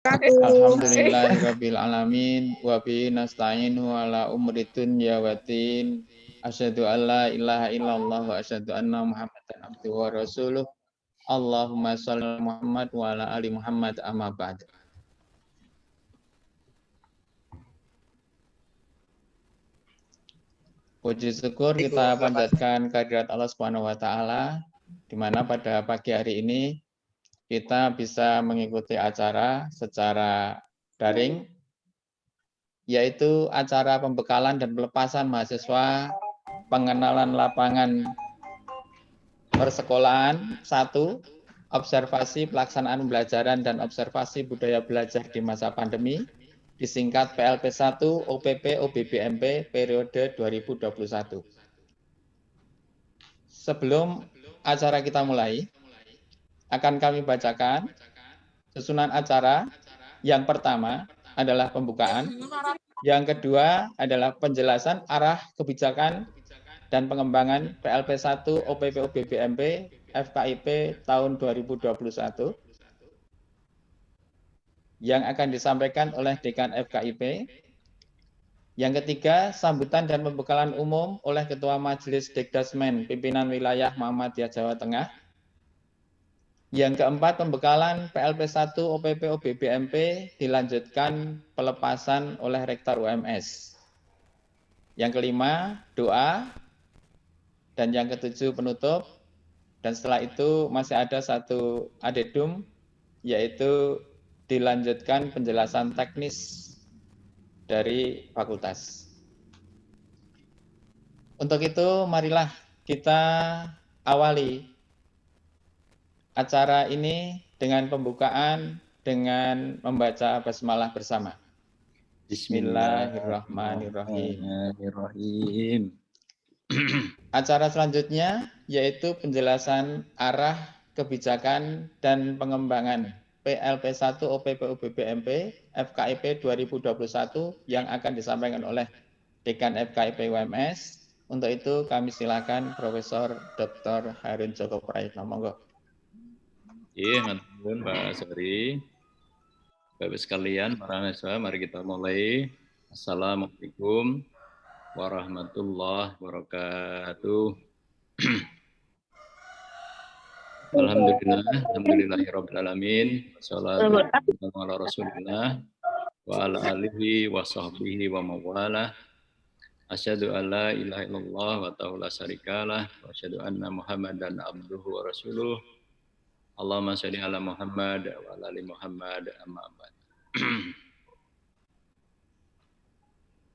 Alhamdulillahirabbil alamin wa bihi nasta'inu ala umri dunya waddin. Asyhadu an la ilaha illallah wa asyhadu anna Muhammadan abduhu wa rasuluh. Allahumma shalli ala Muhammad wa ala ali Muhammad amma ba'd. Puji syukur kita panjatkan kehadirat Allah Subhanahu wa taala di mana pada pagi hari ini kita bisa mengikuti acara secara daring, yaitu acara pembekalan dan pelepasan mahasiswa pengenalan lapangan persekolahan 1, observasi pelaksanaan pembelajaran dan observasi budaya belajar di masa pandemi, disingkat PLP1 OPP OBBMP periode 2021. Sebelum acara kita mulai, akan kami bacakan susunan acara. Yang pertama adalah pembukaan, yang kedua adalah penjelasan arah kebijakan dan pengembangan PLP1 OPP OBBMP FKIP tahun 2021 yang akan disampaikan oleh Dekan FKIP. Yang ketiga, sambutan dan pembekalan umum oleh Ketua Majelis Dekdasmen Pimpinan Wilayah Muhammadiyah Jawa Tengah. Yang keempat, pembekalan PLP1 OPP OBBMP dilanjutkan pelepasan oleh Rektor UMS. Yang kelima, doa. Dan yang ketujuh, penutup. Dan setelah itu masih ada satu adedum, yaitu dilanjutkan penjelasan teknis dari fakultas. Untuk itu, marilah kita awali acara ini dengan pembukaan dengan membaca basmalah bersama. Bismillahirrahmanirrahim. Acara selanjutnya yaitu penjelasan arah kebijakan dan pengembangan PLP1 OPP OBBMP FKIP 2021 yang akan disampaikan oleh Dekan FKIP UMS. Untuk itu kami silakan Profesor Dr. Harun Joko Prayitno. Monggo. Iya, ngatur Pak Sori. Bapak sekalian, para mahasiswa, mari kita mulai. Assalamualaikum warahmatullahi wabarakatuh. Alhamdulillahirrabbilalamin. Wassalatu ala rasulillah wa ala alihi wa sahbihi wa mawalah. Asyhadu an la ilaha illallah wa ta'ala syarikalah wa asyhadu anna Muhammadan abduhu wa rasuluh. Allahumma sholli ala Muhammad wa ala ali Muhammad amma ba'd.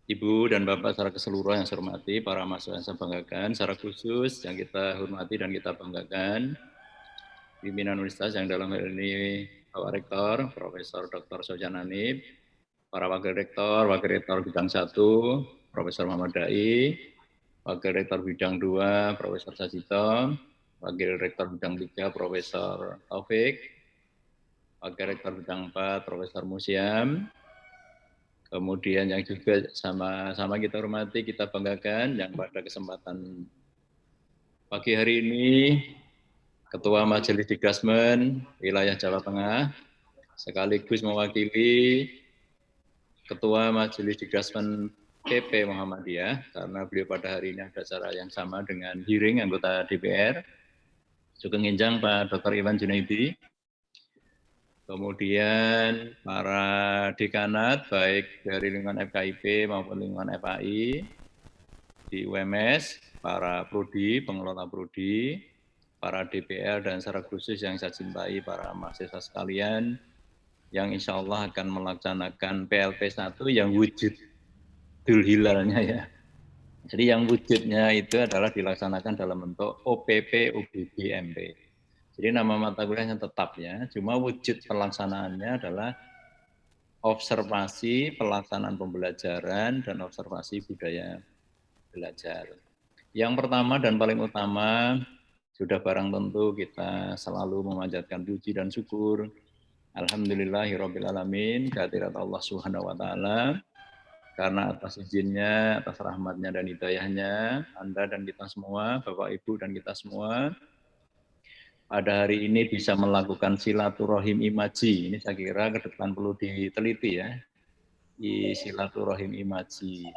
Ibu dan Bapak secara keseluruhan yang saya hormati, para mahasiswa yang saya banggakan, secara khusus yang kita hormati dan kita banggakan, pimpinan universitas yang dalam hal ini Bapak Rektor, Profesor Dr. Sofyan Hanif, para Wakil Rektor Bidang 1, Profesor Muhammad Dai, Wakil Rektor Bidang 2, Profesor Sajito, Wakil Rektor Bidang 3, Profesor Taufik, Wakil Rektor Bidang 4, Profesor Musiam, kemudian yang juga sama-sama kita hormati, kita banggakan, yang pada kesempatan pagi hari ini, Ketua Majelis Dekdasmen Wilayah Jawa Tengah, sekaligus mewakili Ketua Majelis Dekdasmen PP Muhammadiyah, karena beliau pada hari ini ada acara yang sama dengan hearing anggota DPR, Sugeng Enjang Pak Dr. Iwan Junaidi, kemudian para dekanat baik dari lingkungan FKIP maupun lingkungan FAI, di UMS, para prodi, pengelola prodi, para DPR dan secara khusus yang saya cintai para mahasiswa sekalian yang insya Allah akan melaksanakan PLP1 yang wujud dul hilalnya ya. Jadi yang wujudnya itu adalah dilaksanakan dalam bentuk OPP OBBMP. Jadi nama mata kuliahnya tetap ya, cuma wujud pelaksanaannya adalah observasi pelaksanaan pembelajaran dan observasi budaya belajar. Yang pertama dan paling utama, sudah barang tentu kita selalu memanjatkan puji dan syukur. Alhamdulillahirrabbilalamin, kehadirat Allah Subhanahu wa Ta'ala. Karena atas izinnya, atas rahmatnya dan hidayahnya, Anda dan kita semua, Bapak Ibu dan kita semua, pada hari ini bisa melakukan silaturahim imaji. Ini saya kira ke depan perlu diteliti ya, silaturahim imaji.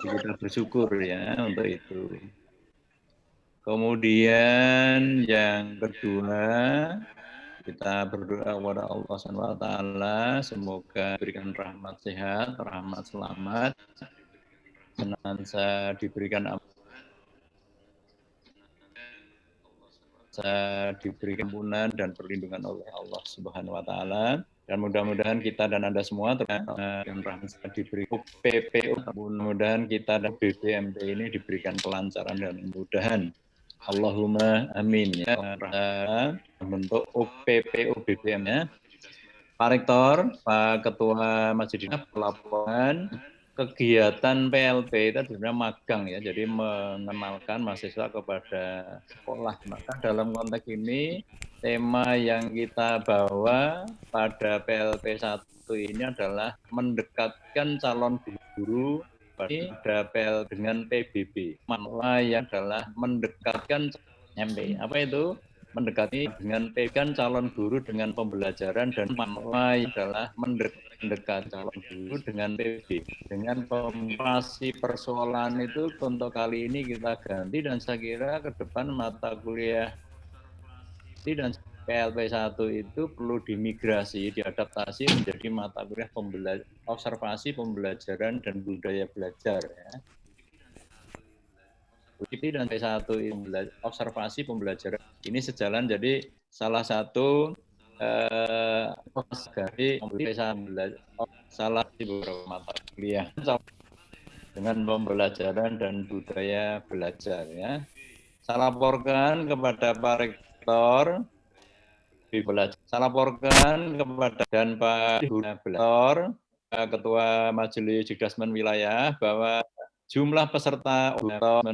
Kita bersyukur ya untuk itu. Kemudian yang kedua, kita berdoa kepada Allah SWT, semoga berikan rahmat sehat, rahmat selamat, senantiasa diberikan ampunan dan perlindungan oleh Allah Subhanahu wa taala. Dan mudah-mudahan kita dan Anda semua dengan rahmat diberi PPU, mudah-mudahan kita dan BBMP ini diberikan kelancaran dan kemudahan. Allahumma amin ya. Bentuk UPPU BBM-nya. Pak Rektor, Pak Ketua Masjid pelaporan kegiatan PLP itu sebenarnya magang ya, jadi mengenalkan mahasiswa kepada sekolah. Maka dalam konteks ini tema yang kita bawa pada PLP 1 ini adalah mendekatkan calon guru pada PL dengan PBB. Makna yang adalah mendekatkan MP. Apa itu? Mendekati dengan pegang calon guru dengan pembelajaran dan makna adalah mendekat calon guru dengan PB. Dengan komparasi persoalan itu untuk kali ini kita ganti dan saya kira ke depan mata kuliah dan PLP 1 itu perlu dimigrasi, diadaptasi menjadi mata kuliah observasi pembelajaran dan budaya belajar ya. Dan P1 observasi pembelajaran ini sejalan, jadi salah satu dari salah di beberapa mata kuliah dengan pembelajaran dan budaya belajar ya. Saya laporkan kepada Pak Rektor, saya laporkan kepada dan Pak Rektor, Ketua Majelis Judasmen Wilayah bahwa jumlah peserta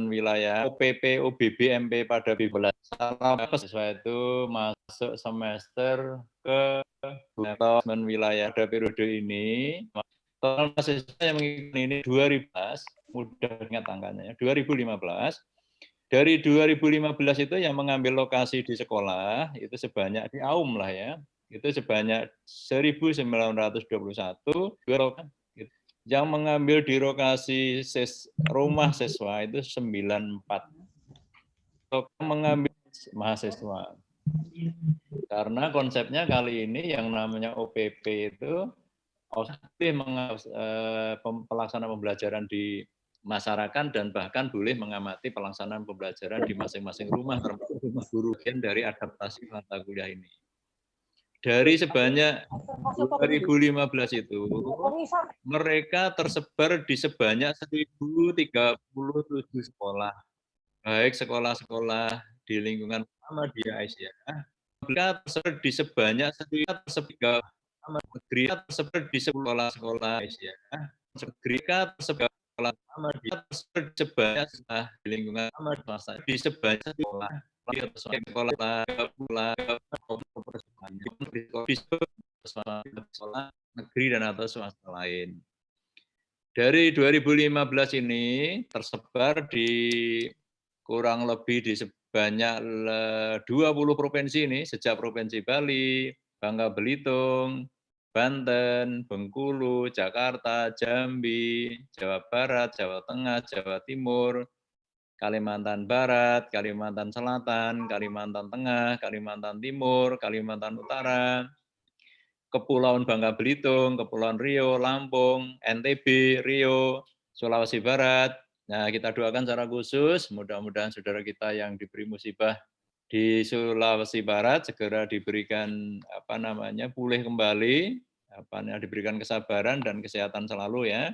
wilayah OPP OBB MP pada siswa itu masuk semester ke wilayah pada periode ini. Total mahasiswa yang mengikuti ini 2015, mudah ingat angkanya ya, 2015. Dari 2015 itu yang mengambil lokasi di sekolah itu sebanyak di AUM lah ya, itu sebanyak 1.921, yang mengambil di lokasi rumah siswa itu 94. Mengambil mahasiswa. Karena konsepnya kali ini yang namanya OPP itu pelaksanaan pembelajaran di masyarakat dan bahkan boleh mengamati pelaksanaan pembelajaran di masing-masing rumah, termasuk rumah guru dari adaptasi mata kuliah ini. Dari sebanyak 2015 itu, mereka tersebar di sebanyak 1.037 sekolah, baik sekolah-sekolah di lingkungan Muhammadiyah Aisyah, mereka tersebar di sebanyak 1.037 negeri, tersebar di sekolah-sekolah Aisyah, mereka tersebar Muhammadiyah tersebar di sebanyak di lingkungan Muhammadiyah di sebanyak sekolah sekolah negeri dan atau swasta lain. Dari 2015 ini tersebar di kurang lebih di sebanyak 20 provinsi ini, sejak Provinsi Bali, Bangka Belitung, Banten, Bengkulu, Jakarta, Jambi, Jawa Barat, Jawa Tengah, Jawa Timur, Kalimantan Barat, Kalimantan Selatan, Kalimantan Tengah, Kalimantan Timur, Kalimantan Utara, Kepulauan Bangka Belitung, Kepulauan Riau, Lampung, NTB, Riau, Sulawesi Barat. Nah, kita doakan secara khusus, mudah-mudahan saudara kita yang diberi musibah di Sulawesi Barat segera diberikan pulih kembali, diberikan kesabaran dan kesehatan selalu ya.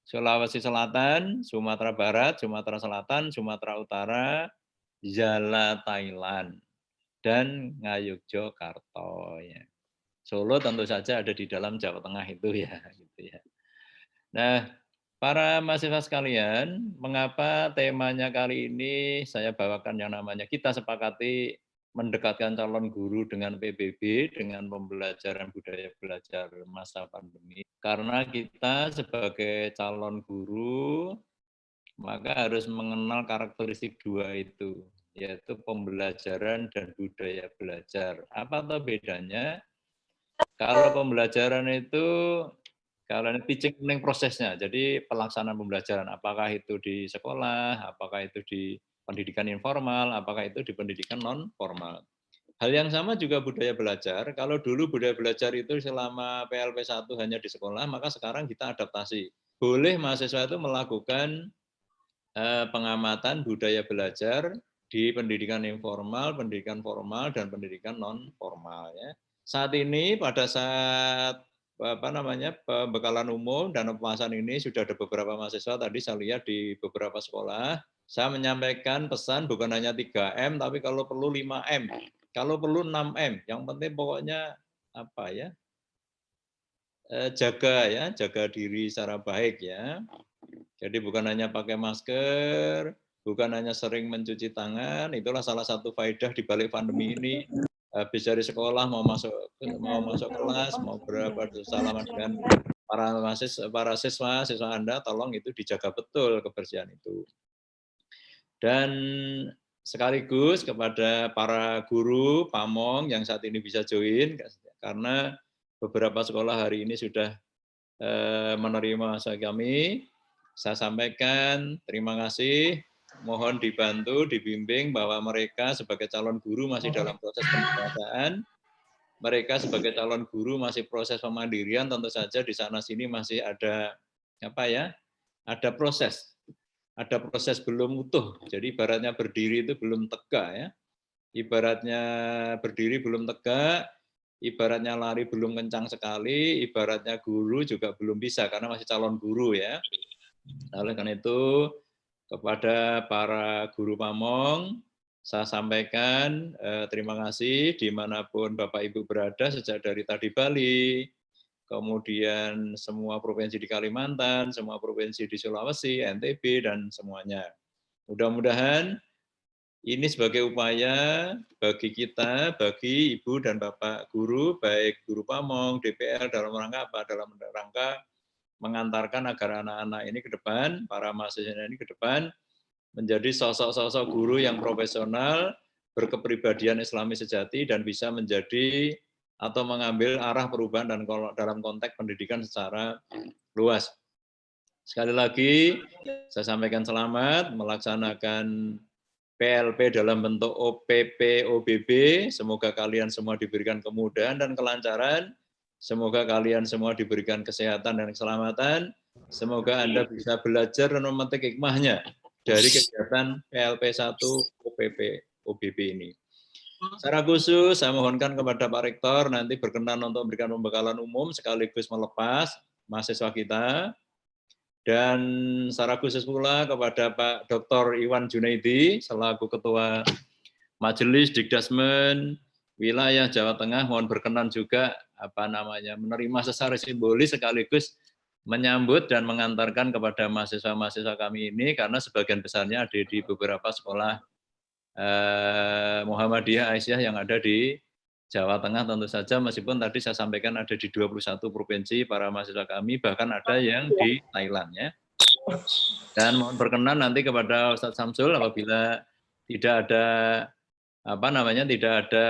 Sulawesi Selatan, Sumatera Barat, Sumatera Selatan, Sumatera Utara, Jala Thailand, dan Ngayogyakarta ya. Solo tentu saja ada di dalam Jawa Tengah itu ya, gitu ya. Nah, para mahasiswa sekalian, mengapa temanya kali ini saya bawakan yang namanya kita sepakati mendekatkan calon guru dengan PBB, dengan pembelajaran budaya belajar masa pandemi. Karena kita sebagai calon guru, maka harus mengenal karakteristik dua itu. yaitu pembelajaran dan budaya belajar. Apa tuh bedanya? Kalau pembelajaran itu, kalau teaching learning prosesnya, jadi pelaksanaan pembelajaran, apakah itu di sekolah, apakah itu di pendidikan informal, apakah itu di pendidikan non formal. Hal yang sama juga budaya belajar. Kalau dulu budaya belajar itu selama PLP 1 hanya di sekolah, maka sekarang kita adaptasi. Boleh mahasiswa itu melakukan pengamatan budaya belajar di pendidikan informal, pendidikan formal, dan pendidikan non formal. Ya. Saat ini pada saat pembekalan umum dan pemasaran ini sudah ada beberapa mahasiswa tadi saya lihat di beberapa sekolah. Saya menyampaikan pesan bukan hanya 3M, tapi kalau perlu 5M, kalau perlu 6M. Yang penting pokoknya apa ya? Jaga diri secara baik ya. Jadi bukan hanya pakai masker, bukan hanya sering mencuci tangan, itulah salah satu faedah di balik pandemi ini. Habis dari sekolah mau masuk kelas, mau bersalaman dengan para siswa Anda, tolong itu dijaga betul kebersihan itu. Dan sekaligus kepada para guru, pamong yang saat ini bisa join, karena beberapa sekolah hari ini sudah menerima kami, saya sampaikan terima kasih, mohon dibantu, dibimbing bahwa mereka sebagai calon guru masih dalam proses pendewasaan, mereka sebagai calon guru masih proses pemandirian, tentu saja di sana sini masih ada ada proses belum utuh. Jadi ibaratnya berdiri itu belum tegak ya. Ibaratnya berdiri belum tegak, ibaratnya lari belum kencang sekali, ibaratnya guru juga belum bisa karena masih calon guru ya. Oleh karena itu kepada para guru pamong saya sampaikan terima kasih dimanapun Bapak Ibu berada sejak dari tadi Bali, kemudian semua provinsi di Kalimantan, semua provinsi di Sulawesi, NTB, dan semuanya. Mudah-mudahan ini sebagai upaya bagi kita, bagi Ibu dan Bapak guru, baik guru pamong, DPR, dalam rangka apa? Dalam rangka mengantarkan agar anak-anak ini ke depan, para mahasiswa ini ke depan, menjadi sosok-sosok guru yang profesional, berkepribadian Islami sejati, dan bisa menjadi atau mengambil arah perubahan dan dalam konteks pendidikan secara luas. Sekali lagi, saya sampaikan selamat melaksanakan PLP dalam bentuk OPP, OBB. Semoga kalian semua diberikan kemudahan dan kelancaran. Semoga kalian semua diberikan kesehatan dan keselamatan. Semoga Anda bisa belajar dan memetik hikmahnya dari kegiatan PLP 1 OPP, OBB ini. Secara khusus, saya mohonkan kepada Pak Rektor nanti berkenan untuk memberikan pembekalan umum sekaligus melepas mahasiswa kita. Dan secara khusus pula kepada Pak Dr. Iwan Junaidi selaku Ketua Majelis Dikdasmen Wilayah Jawa Tengah, mohon berkenan juga menerima secara simbolis sekaligus menyambut dan mengantarkan kepada mahasiswa-mahasiswa kami ini karena sebagian besarnya ada di beberapa sekolah Muhammadiyah Aisyah yang ada di Jawa Tengah tentu saja, meskipun tadi saya sampaikan ada di 21 provinsi para mahasiswa kami, bahkan ada yang di Thailand ya. Dan mohon berkenan nanti kepada Ustadz Samsul apabila tidak ada tidak ada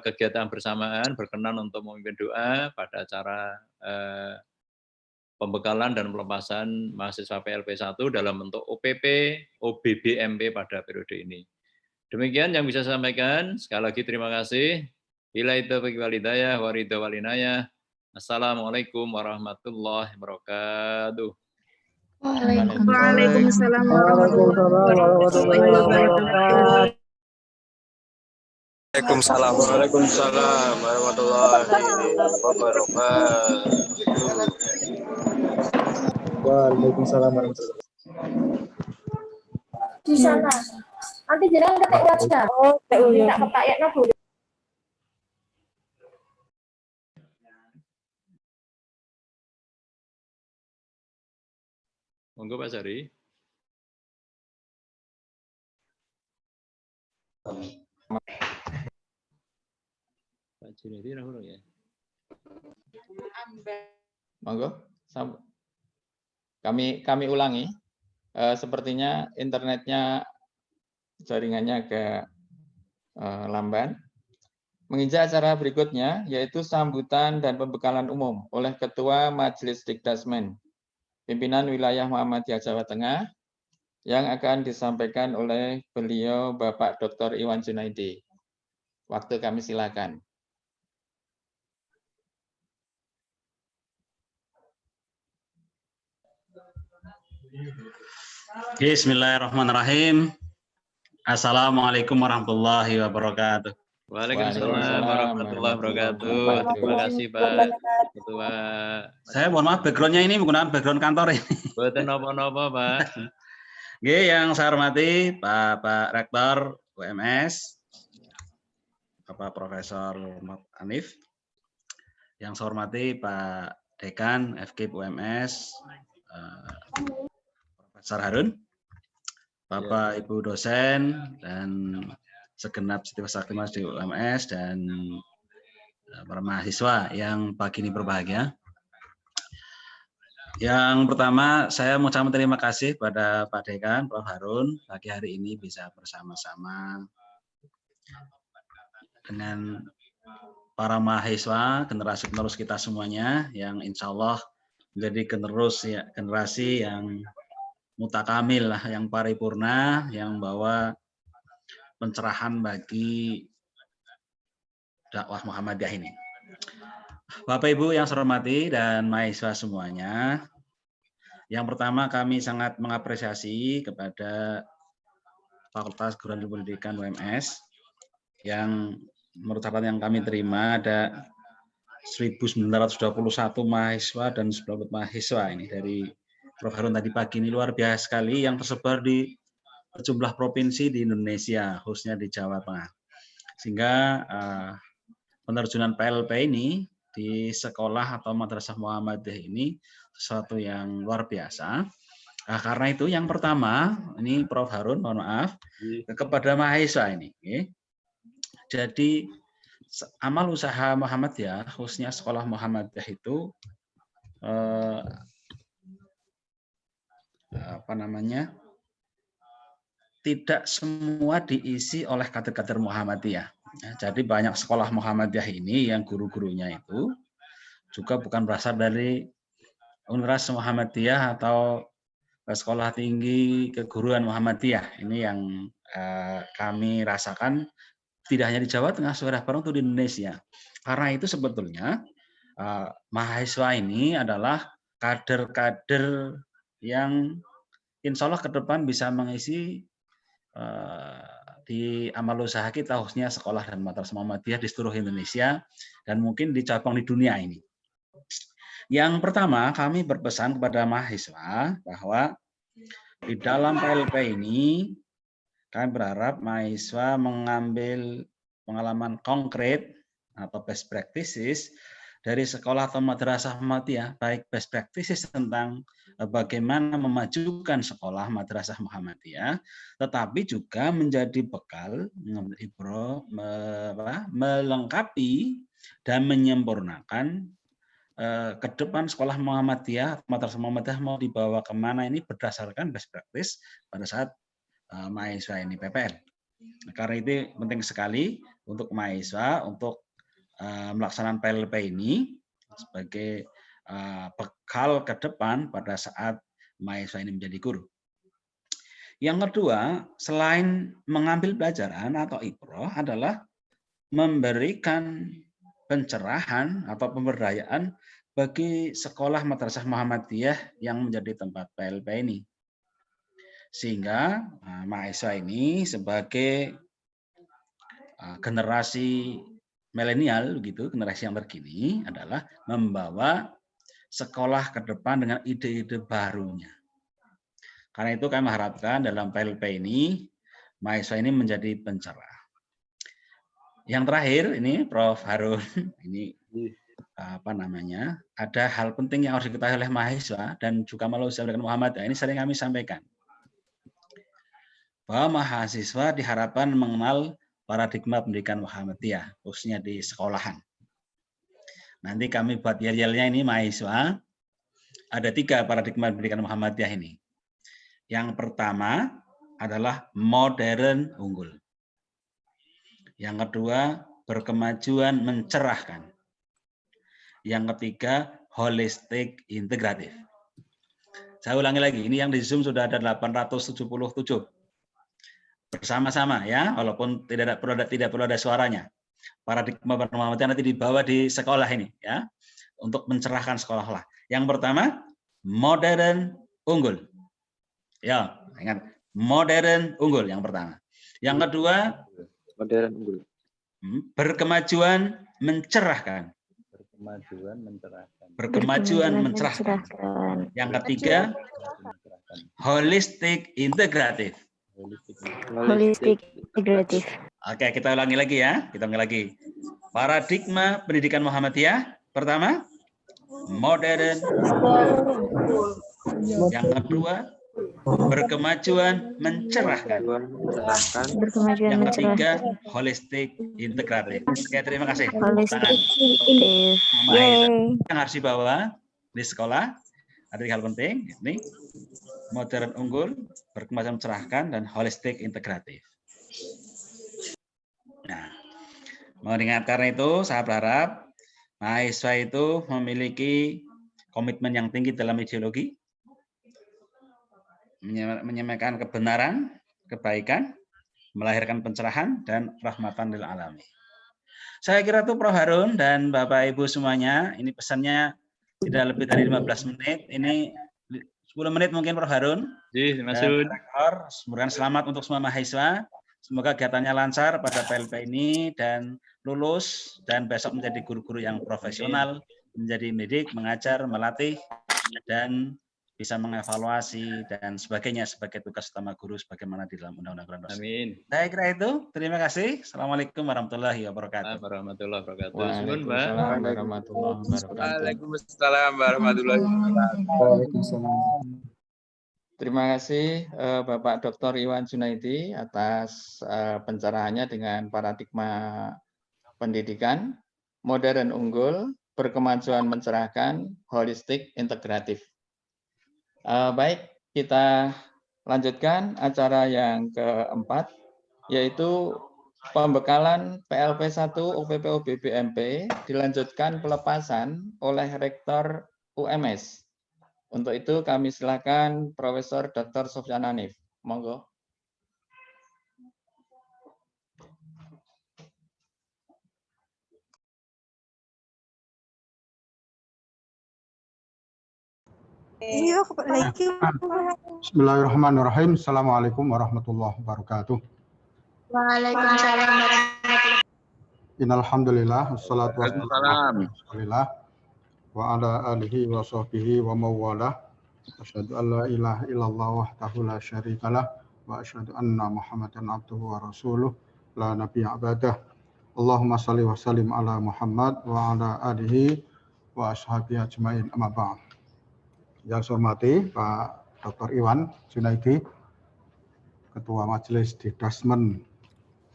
kegiatan bersamaan, berkenan untuk memimpin doa pada acara pembekalan dan pelepasan mahasiswa PLP 1 dalam bentuk OPP, OBBMP pada periode ini. Demikian yang bisa saya sampaikan. Sekali lagi terima kasih. Billahi taufiq wal hidayah wa ridha wal inayah. Assalamualaikum warahmatullahi wabarakatuh. Waalaikumsalam warahmatullahi wabarakatuh. Waalaikumsalam warahmatullahi wabarakatuh. Waalaikumsalam warahmatullahi Di sana. Nanti jangan ketik wajah. Oh, tak kepayaknya boleh. Monggo Pak Sari. Pak Junedi ya. Monggo. Kami ulangi. Sepertinya internetnya jaringannya agak lamban. Menginjak acara berikutnya, yaitu sambutan dan pembekalan umum oleh Ketua Majelis Dikdasmen, Pimpinan Wilayah Muhammadiyah Jawa Tengah, yang akan disampaikan oleh beliau Bapak Dr. Iwan Junaidi. Waktu kami silakan. Bismillahirrahmanirrahim. Assalamualaikum warahmatullahi wabarakatuh. Waalaikumsalam warahmatullahi wabarakatuh. Terima kasih Pak Ketua. Saya mohon maaf backgroundnya ini menggunakan background kantor ini. Buatan apa-apa Pak. Oke, yang saya hormati Pak Rektor UMS, Bapak Profesor Hanif, yang saya hormati Pak Dekan FKIP UMS, Profesor Harun, Bapak Ibu dosen dan segenap siswa saktimas di UMS dan para mahasiswa yang pagi ini berbahagia. Yang pertama, saya mengucapkan terima kasih pada Pak Dekan, Prof. Harun, pagi hari ini bisa bersama-sama dengan para mahasiswa, generasi penerus kita semuanya, yang insya Allah menjadi generasi yang mutakamil, yang paripurna, yang membawa pencerahan bagi dakwah Muhammadiyah ini. Bapak Ibu yang saya hormati dan mahasiswa semuanya, yang pertama kami sangat mengapresiasi kepada Fakultas Keguruan Tinggi Pendidikan UMS yang menurut catatan yang kami terima ada 1.921 mahasiswa dan 90 mahasiswa ini dari Prof. Harun tadi pagi ini luar biasa sekali yang tersebar di sejumlah provinsi di Indonesia, khususnya di Jawa Tengah. Sehingga penerjunan PLP ini di sekolah atau madrasah Muhammadiyah ini sesuatu yang luar biasa. Nah, karena itu yang pertama, ini Prof. Harun, mohon maaf, kepada mahasiswa ini. Okay. Jadi amal usaha Muhammadiyah, khususnya sekolah Muhammadiyah itu tidak semua diisi oleh kader-kader Muhammadiyah. Jadi banyak sekolah Muhammadiyah ini yang guru-gurunya itu juga bukan berasal dari Universitas Muhammadiyah atau sekolah tinggi keguruan Muhammadiyah. Ini yang kami rasakan tidak hanya di Jawa Tengah, saudara bareng itu di Indonesia. Karena itu sebetulnya mahasiswa ini adalah kader-kader yang insya Allah ke depan bisa mengisi di amal usaha kita, khususnya sekolah dan madrasah Muhammadiyah di seluruh Indonesia dan mungkin di cabang di dunia ini. Yang pertama, kami berpesan kepada mahasiswa bahwa di dalam PLP ini kami berharap mahasiswa mengambil pengalaman konkret atau best practices dari sekolah atau madrasah Muhammadiyah, baik best practices tentang bagaimana memajukan sekolah madrasah Muhammadiyah, tetapi juga menjadi bekal melengkapi dan menyempurnakan ke depan sekolah Muhammadiyah, madrasah Muhammadiyah mau dibawa kemana ini berdasarkan best practice pada saat mahasiswa ini PPL. Karena itu penting sekali untuk mahasiswa untuk melaksanakan PLP ini sebagai bekal ke depan pada saat mahasiswa ini menjadi guru. Yang kedua, selain mengambil pelajaran atau ibrah adalah memberikan pencerahan atau pemberdayaan bagi sekolah madrasah Muhammadiyah yang menjadi tempat PLP ini. Sehingga mahasiswa ini sebagai generasi milenial, begitu, generasi yang terkini adalah membawa sekolah ke depan dengan ide-ide barunya. Karena itu kami harapkan dalam PLP ini mahasiswa ini menjadi pencerah. Yang terakhir ini Prof. Harun, ini ada hal penting yang harus diketahui oleh mahasiswa dan juga malah usaha Muhammadiyah ini sering kami sampaikan bahwa mahasiswa diharapkan mengenal paradigma pendidikan Muhammadiyah, khususnya di sekolahan. Nanti kami buat yel-yelnya ini mahasiswa, ada 3 paradigma pendidikan Muhammadiyah ini. Yang pertama, adalah modern unggul. Yang kedua, berkemajuan mencerahkan. Yang ketiga, holistik integratif. Saya ulangi lagi, ini yang di Zoom sudah ada 877. Bersama-sama ya, walaupun tidak perlu ada suaranya. Paradigma Muhammadiyah nanti dibawa di sekolah ini ya, untuk mencerahkan sekolah lah. Yang pertama, modern unggul. Ya, ingat, modern unggul yang pertama. Yang kedua, Modern unggul. berkemajuan mencerahkan. Berkemajuan mencerahkan. Berkemajuan mencerahkan. Yang ketiga, holistik integratif. Holistik integratif. Oke, kita ulangi lagi ya. Kita ulangi lagi. Paradigma pendidikan Muhammadiyah. Pertama, modern. Yang kedua, berkemajuan mencerahkan. Berkemajuan Yang mencerahkan. ketiga, holistik integratif. Oke, terima kasih. Holistik Tangan. integratif. Yeay. Yang harus dibawa di sekolah ada 3 hal penting. Ini modern unggul, berkemajuan mencerahkan, dan holistik integratif. Nah, mengingatkan itu, saya berharap mahasiswa itu memiliki komitmen yang tinggi dalam ideologi, menyampaikan kebenaran, kebaikan, melahirkan pencerahan, dan rahmatan lil alamin. Saya kira itu Prof. Harun dan Bapak Ibu semuanya, ini pesannya tidak lebih dari 15 menit. Ini 10 menit mungkin Prof. Harun. Masud. Semoga selamat untuk semua mahasiswa. Semoga kegiatannya lancar pada PLP ini dan lulus dan besok menjadi guru-guru yang profesional, menjadi mendidik, mengajar, melatih, dan bisa mengevaluasi dan sebagainya sebagai tugas utama guru sebagaimana di dalam Undang-Undang Dosen. Amin. Saya kira itu. Terima kasih. Assalamualaikum warahmatullahi wabarakatuh. Warahmatullahi wabarakatuh. Waalaikumsalam warahmatullahi wabarakatuh. Waalaikumsalam warahmatullahi wabarakatuh. Waalaikumsalam. Terima kasih Bapak Dr. Iwan Junaidi atas pencerahannya dengan paradigma pendidikan, modern unggul, berkemajuan mencerahkan, holistik integratif. Baik, kita lanjutkan acara yang keempat, yaitu pembekalan PLP 1 OPPO BBMP dilanjutkan pelepasan oleh Rektor UMS. Untuk itu kami silakan Profesor Dr. Sofyan Hanif. Monggo. Bismillahirrahmanirrahim. Assalamualaikum warahmatullahi wabarakatuh. Waalaikumsalam warahmatullahi Innal hamdalillah wassalatu wassalamu Waalaikumsalam. ala Rasulillah wa ala alihi wa sahbihi wa mawalah. Asyhadu an la ilaha illallah wahdahu la syarikalah wa asyhadu anna Muhammadan abduhu wa rasuluh la nabiyya ba'dah. Allahumma shalli wa sallim ala Muhammad wa ala alihi wa ashabihi ajmain, amma ba'd. Yang saya hormati Pak Dr. Iwan Junaidi, Ketua Majelis Didasmen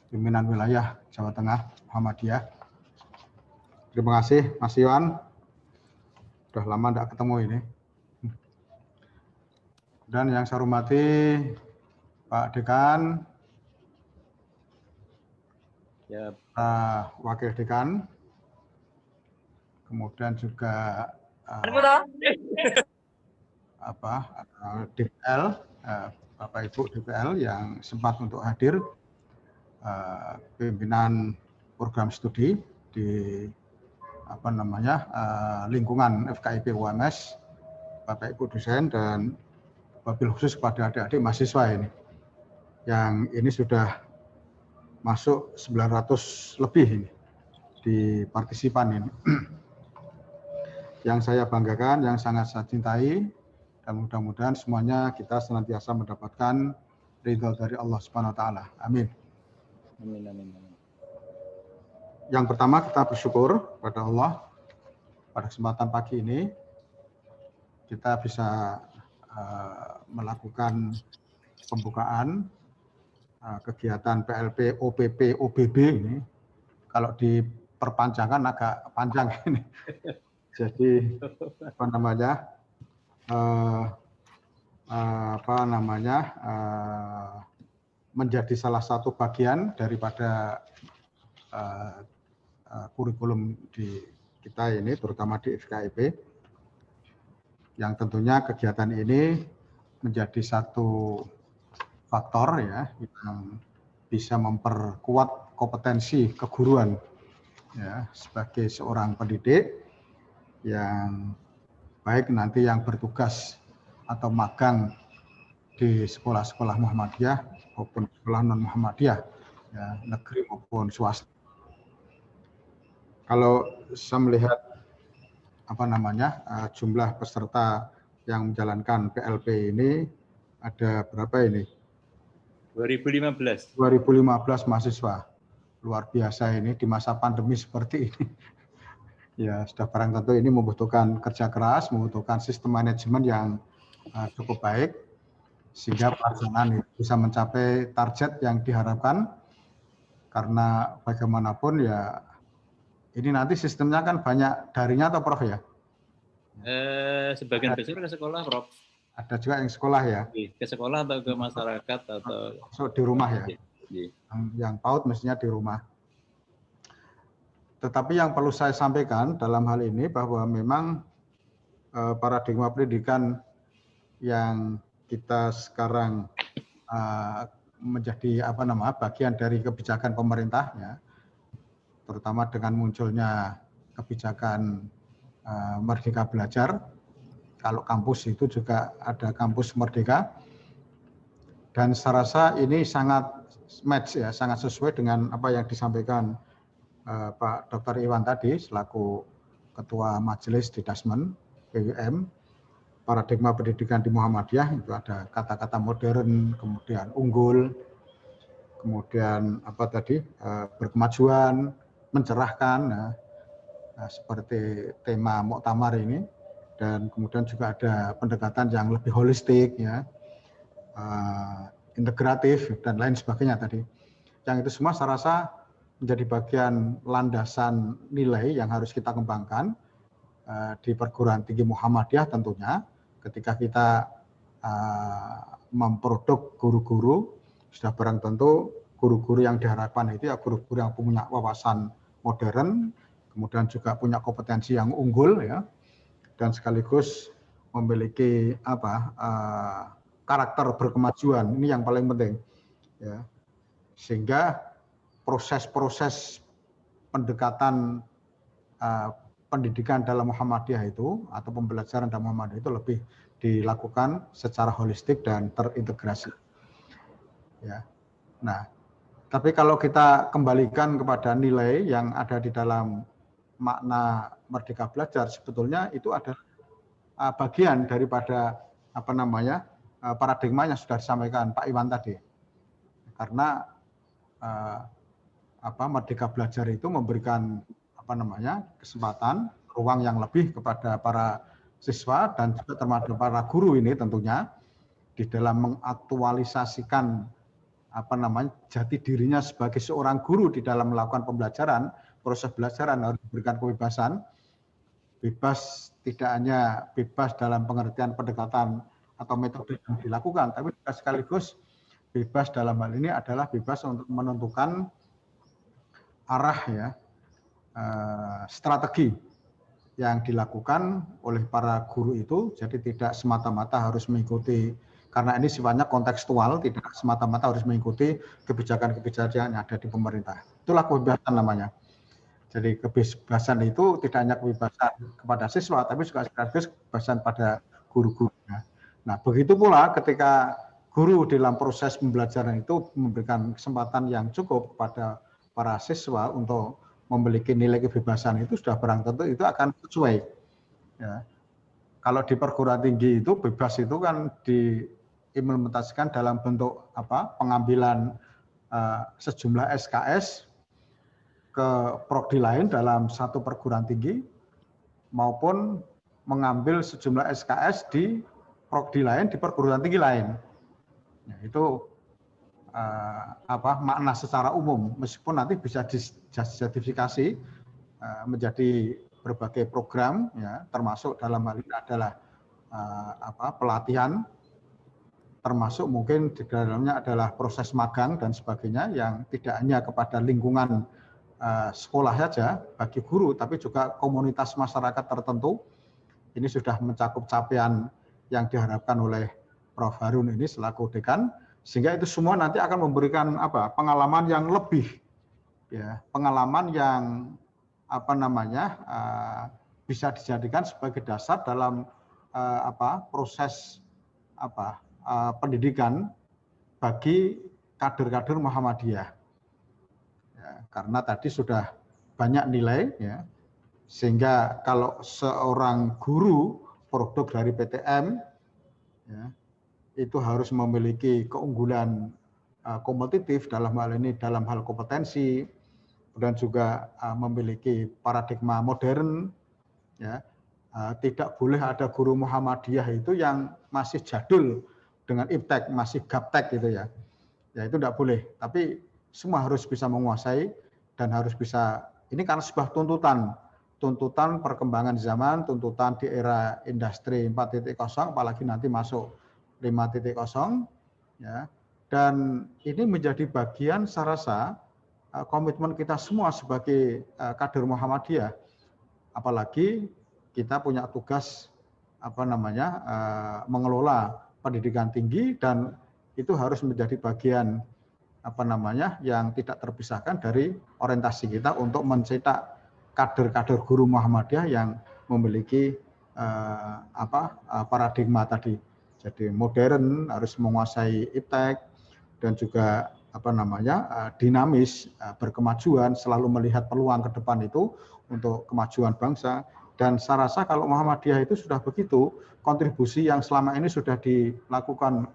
Pimpinan Wilayah Jawa Tengah Muhammadiyah. Terima kasih Mas Iwan, sudah lama tidak ketemu ini. Dan yang saya hormati Pak Dekan, Ya, Wakil Dekan, kemudian juga DPL, Bapak Ibu DPL yang sempat untuk hadir, pimpinan program studi di lingkungan FKIP UMS, Bapak Ibu dosen, dan wabil khusus kepada adik-adik mahasiswa ini, yang ini sudah masuk 900 lebih ini di partisipan ini. Yang saya banggakan, yang sangat saya cintai, dan mudah-mudahan semuanya kita senantiasa mendapatkan ridho dari Allah Subhanahu wa taala. Amin. amin, amin, amin. Yang pertama, kita bersyukur pada Allah pada kesempatan pagi ini kita bisa melakukan pembukaan kegiatan PLP OPP OBB ini. Kalau diperpanjangkan agak panjang ini. Jadi menjadi salah satu bagian daripada kurikulum di kita ini, terutama di FKIP, yang tentunya kegiatan ini menjadi satu faktor ya yang bisa memperkuat kompetensi keguruan ya sebagai seorang pendidik yang baik nanti yang bertugas atau magang di sekolah-sekolah Muhammadiyah maupun sekolah non Muhammadiyah ya, negeri maupun swasta. Kalau saya melihat jumlah peserta yang menjalankan PLP ini ada berapa ini? 2015. 2015 mahasiswa. Luar biasa ini di masa pandemi seperti ini. Ya, sudah barang tentu ini membutuhkan kerja keras, membutuhkan sistem manajemen yang cukup baik sehingga pelaksanaan bisa mencapai target yang diharapkan. Karena bagaimanapun ya ini nanti sistemnya kan banyak darinya atau Prof ya? Sebagian besar ke sekolah, Prof. Ada juga yang sekolah ya? Ke sekolah atau ke masyarakat atau di rumah ya? Iya. Yang PAUD mestinya di rumah. Tetapi yang perlu saya sampaikan dalam hal ini bahwa memang paradigma pendidikan yang kita sekarang menjadi bagian dari kebijakan pemerintah ya, terutama dengan munculnya kebijakan Merdeka Belajar. Kalau kampus itu juga ada kampus Merdeka, dan saya rasa ini sangat match ya, sangat sesuai dengan apa yang disampaikan Pak Dr. Iwan tadi selaku Ketua Majelis Didasmen PWM. Paradigma pendidikan di Muhammadiyah itu ada kata-kata modern, kemudian unggul, kemudian berkemajuan, mencerahkan, seperti tema muktamar ini, dan kemudian juga ada pendekatan yang lebih holistik, ya, integratif dan lain sebagainya tadi. Yang itu semua saya rasa menjadi bagian landasan nilai yang harus kita kembangkan di perguruan tinggi Muhammadiyah tentunya. Ketika kita memproduk guru-guru, sudah barang tentu guru-guru yang diharapkan itu ya guru-guru yang punya wawasan modern, kemudian juga punya kompetensi yang unggul ya, dan sekaligus memiliki karakter berkemajuan. Ini yang paling penting ya. Sehingga proses-proses pendekatan pendidikan dalam Muhammadiyah itu atau pembelajaran dalam Muhammadiyah itu lebih dilakukan secara holistik dan terintegrasi. Ya. Nah, tapi kalau kita kembalikan kepada nilai yang ada di dalam makna Merdeka Belajar, sebetulnya itu ada bagian daripada paradigma yang sudah disampaikan Pak Iwan tadi. Karena Merdeka Belajar itu memberikan kesempatan, ruang yang lebih kepada para siswa dan juga termasuk para guru ini tentunya di dalam mengaktualisasikan jati dirinya sebagai seorang guru di dalam melakukan pembelajaran. Proses belajaran harus diberikan kebebasan, bebas tidak hanya bebas dalam pengertian pendekatan atau metode yang dilakukan, tapi juga sekaligus bebas dalam hal ini adalah bebas untuk menentukan arah ya, strategi yang dilakukan oleh para guru itu. Jadi tidak semata-mata harus mengikuti, karena ini sifatnya kontekstual, tidak semata-mata harus mengikuti kebijakan-kebijakan yang ada di pemerintah. Itulah kebebasan namanya. Jadi kebebasan itu tidak hanya kebebasan kepada siswa, tapi juga sekaligus kebebasan pada guru-gurunya. Nah, begitu pula ketika guru dalam proses pembelajaran itu memberikan kesempatan yang cukup kepada para siswa untuk memiliki nilai kebebasan, itu sudah barang tentu itu akan sesuai. Ya. Kalau di perguruan tinggi itu bebas itu kan diimplementasikan dalam bentuk pengambilan sejumlah SKS ke prodi lain dalam satu perguruan tinggi, maupun mengambil sejumlah SKS di prodi lain di perguruan tinggi lain. Nah, itu makna secara umum, meskipun nanti bisa disertifikasi menjadi berbagai program ya, termasuk dalam hal ini adalah pelatihan termasuk mungkin di dalamnya adalah proses magang dan sebagainya yang tidak hanya kepada lingkungan sekolah saja bagi guru, tapi juga komunitas masyarakat tertentu. Ini sudah mencakup capaian yang diharapkan oleh Prof. Harun ini selaku dekan, sehingga itu semua nanti akan memberikan pengalaman yang lebih, ya, pengalaman yang bisa dijadikan sebagai dasar dalam proses pendidikan bagi kader-kader Muhammadiyah. Ya, karena tadi sudah banyak nilai, ya, sehingga kalau seorang guru produk dari PTM, ya, itu harus memiliki keunggulan kompetitif dalam hal ini, dalam hal kompetensi, dan juga memiliki paradigma modern, ya. Tidak boleh ada guru Muhammadiyah itu yang masih jadul dengan iptek, masih gaptek gitu ya. Ya itu tidak boleh, tapi semua harus bisa menguasai dan harus bisa, ini karena sebuah tuntutan perkembangan zaman, tuntutan di era industri 4.0, apalagi nanti masuk 5.0, ya. Dan ini menjadi bagian saya rasa komitmen kita semua sebagai kader Muhammadiyah, apalagi kita punya tugas mengelola pendidikan tinggi, dan itu harus menjadi bagian yang tidak terpisahkan dari orientasi kita untuk mencetak kader-kader guru Muhammadiyah yang memiliki paradigma tadi. Jadi modern, harus menguasai iptek, dan juga dinamis, berkemajuan, selalu melihat peluang ke depan itu untuk kemajuan bangsa. Dan saya rasa kalau Muhammadiyah itu sudah begitu, kontribusi yang selama ini sudah dilakukan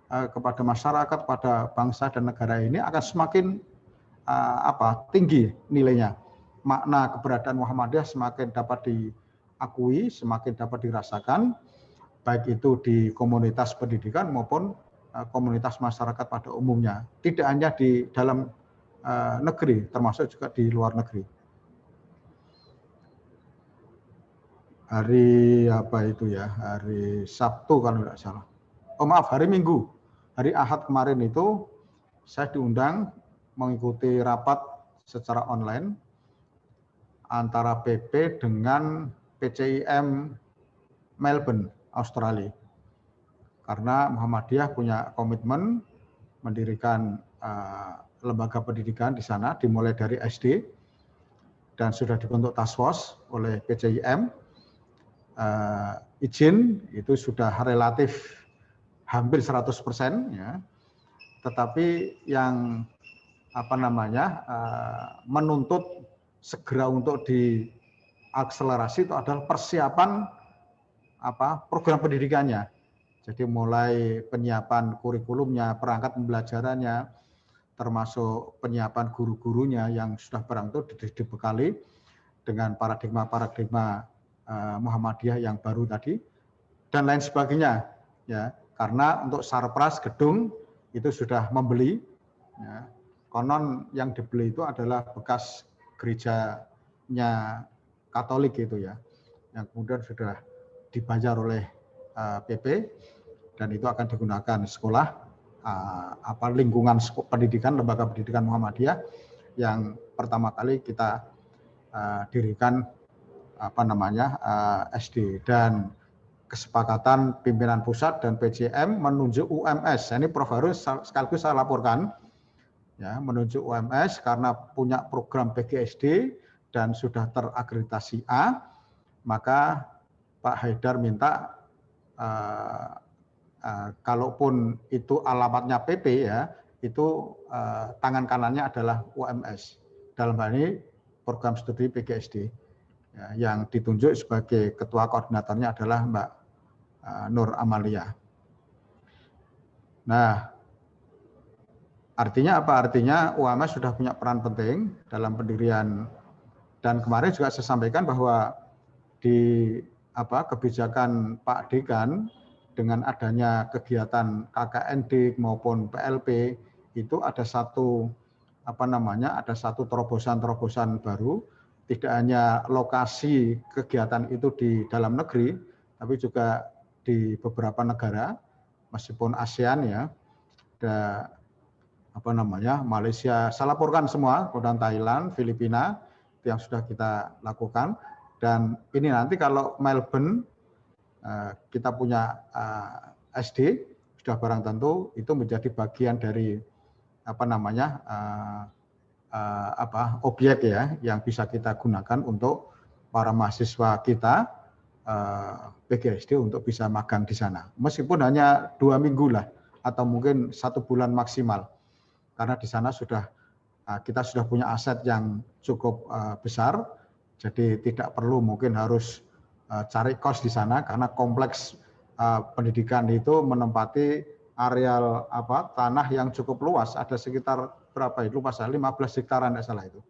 kepada masyarakat, pada bangsa dan negara ini akan semakin tinggi nilainya. Makna keberadaan Muhammadiyah semakin dapat diakui, semakin dapat dirasakan, baik itu di komunitas pendidikan maupun komunitas masyarakat pada umumnya. Tidak hanya di dalam negeri, termasuk juga di luar negeri. Hari hari Sabtu kalau tidak salah. Hari Minggu. Hari Ahad kemarin itu saya diundang mengikuti rapat secara online antara PP dengan PCIM Melbourne, Australia. Karena Muhammadiyah punya komitmen mendirikan lembaga pendidikan di sana, dimulai dari SD, dan sudah dibentuk task force oleh PCIM. Izin itu sudah relatif hampir 100%, ya. Tetapi yang menuntut segera untuk diakselerasi itu adalah persiapan program pendidikannya. Jadi mulai penyiapan kurikulumnya, perangkat pembelajarannya, termasuk penyiapan guru-gurunya yang sudah barang itu dibekali dengan paradigma Muhammadiyah yang baru tadi, dan lain sebagainya, ya. Karena untuk sarpras gedung itu sudah membeli, ya. Konon yang dibeli itu adalah bekas gerejanya Katolik gitu ya, yang kemudian sudah dibayar oleh PP, dan itu akan digunakan sekolah lingkungan pendidikan, lembaga pendidikan Muhammadiyah yang pertama kali kita dirikan SD, dan kesepakatan pimpinan pusat dan PCM menunjuk UMS. Ini Prof. Harun sekaligus saya laporkan, ya, menunjuk UMS karena punya program PGSD dan sudah terakreditasi A, maka Pak Haidar minta kalaupun itu alamatnya PP, ya, itu tangan kanannya adalah UMS. Dalam hal ini program studi PGSD. Ya, yang ditunjuk sebagai ketua koordinatornya adalah Mbak Nur Amalia. Nah, artinya apa? Artinya UMS sudah punya peran penting dalam pendirian, dan kemarin juga saya sampaikan bahwa di kebijakan Pak Dekan dengan adanya kegiatan KKND maupun PLP itu ada satu terobosan-terobosan baru. Tidak hanya lokasi kegiatan itu di dalam negeri, tapi juga di beberapa negara, meskipun ASEAN ya, ada apa namanya, Malaysia, saya laporkan semua, kemudian Thailand, Filipina, itu yang sudah kita lakukan. Dan ini nanti kalau Melbourne kita punya SD, sudah barang tentu itu menjadi bagian dari apa namanya objek ya yang bisa kita gunakan untuk para mahasiswa kita PGSD untuk bisa magang di sana. Meskipun hanya 2 minggu lah atau mungkin 1 bulan maksimal. Karena di sana kita sudah punya aset yang cukup besar, jadi tidak perlu mungkin harus cari kos di sana karena kompleks pendidikan itu menempati areal tanah yang cukup luas, ada sekitar berapa itu lupa saya 15 hektaran tidak salah itu.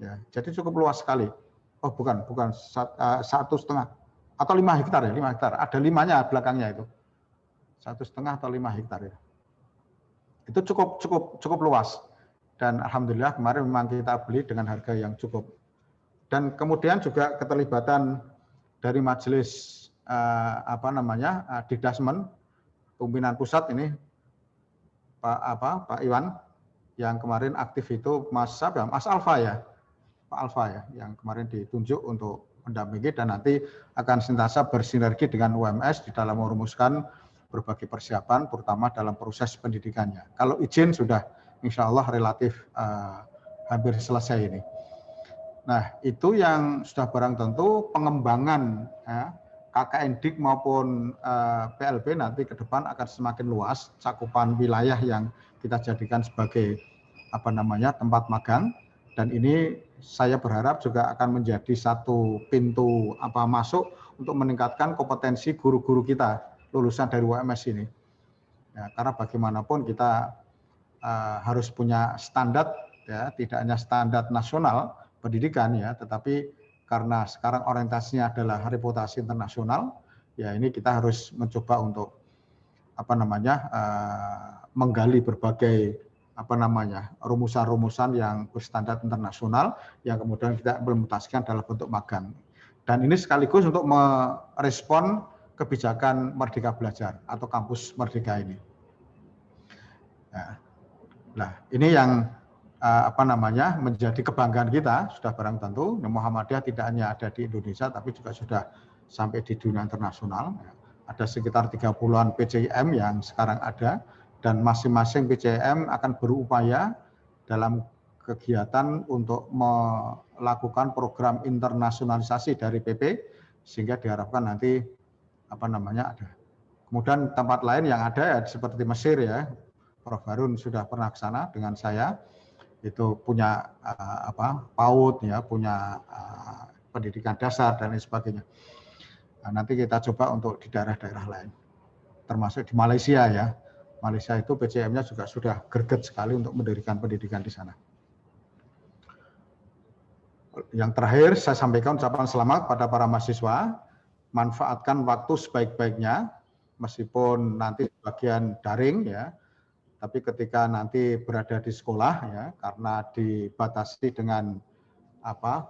Ya, jadi cukup luas sekali. Oh bukan 1,5 atau 5 hektar ya, 5 hektar. Ada 5-nya belakangnya itu. 1,5 atau 5 hektar ya. Itu cukup luas. Dan alhamdulillah kemarin memang kita beli dengan harga yang cukup. Dan kemudian juga keterlibatan dari majelis Didasmen pimpinan pusat ini Pak Iwan yang kemarin aktif itu Mas Alfa ya. Pak Alfa ya yang kemarin ditunjuk untuk mendampingi dan nanti akan senantiasa bersinergi dengan UMS di dalam merumuskan berbagai persiapan terutama dalam proses pendidikannya. Kalau izin sudah insya Allah relatif hampir selesai ini. Nah itu yang sudah barang tentu pengembangan KKN-Dik maupun PLB nanti ke depan akan semakin luas cakupan wilayah yang kita jadikan sebagai tempat magang dan ini saya berharap juga akan menjadi satu pintu masuk untuk meningkatkan kompetensi guru-guru kita lulusan dari UMS ini. Ya, karena bagaimanapun kita harus punya standar ya, tidak hanya standar nasional pendidikan ya, tetapi karena sekarang orientasinya adalah reputasi internasional, ya ini kita harus mencoba untuk menggali berbagai rumusan-rumusan yang berstandar internasional yang kemudian kita implementasikan dalam bentuk magang. Dan ini sekaligus untuk merespon kebijakan Merdeka Belajar atau kampus Merdeka ini. Nah, ini yang menjadi kebanggaan kita sudah barang tentu. Muhammadiyah tidak hanya ada di Indonesia tapi juga sudah sampai di dunia internasional. Ada sekitar 30-an PCIM yang sekarang ada dan masing-masing PCIM akan berupaya dalam kegiatan untuk melakukan program internasionalisasi dari PP sehingga diharapkan nanti ada. Kemudian tempat lain yang ada ya seperti Mesir ya. Prof Harun sudah pernah ke sana dengan saya. Itu punya PAUD ya, punya pendidikan dasar dan lain sebagainya. Nah, nanti kita coba untuk di daerah-daerah lain. Termasuk di Malaysia ya. Malaysia itu PCM-nya juga sudah greget sekali untuk mendirikan pendidikan di sana. Yang terakhir saya sampaikan ucapan selamat pada para mahasiswa, manfaatkan waktu sebaik-baiknya meskipun nanti bagian daring ya, tapi ketika nanti berada di sekolah ya karena dibatasi dengan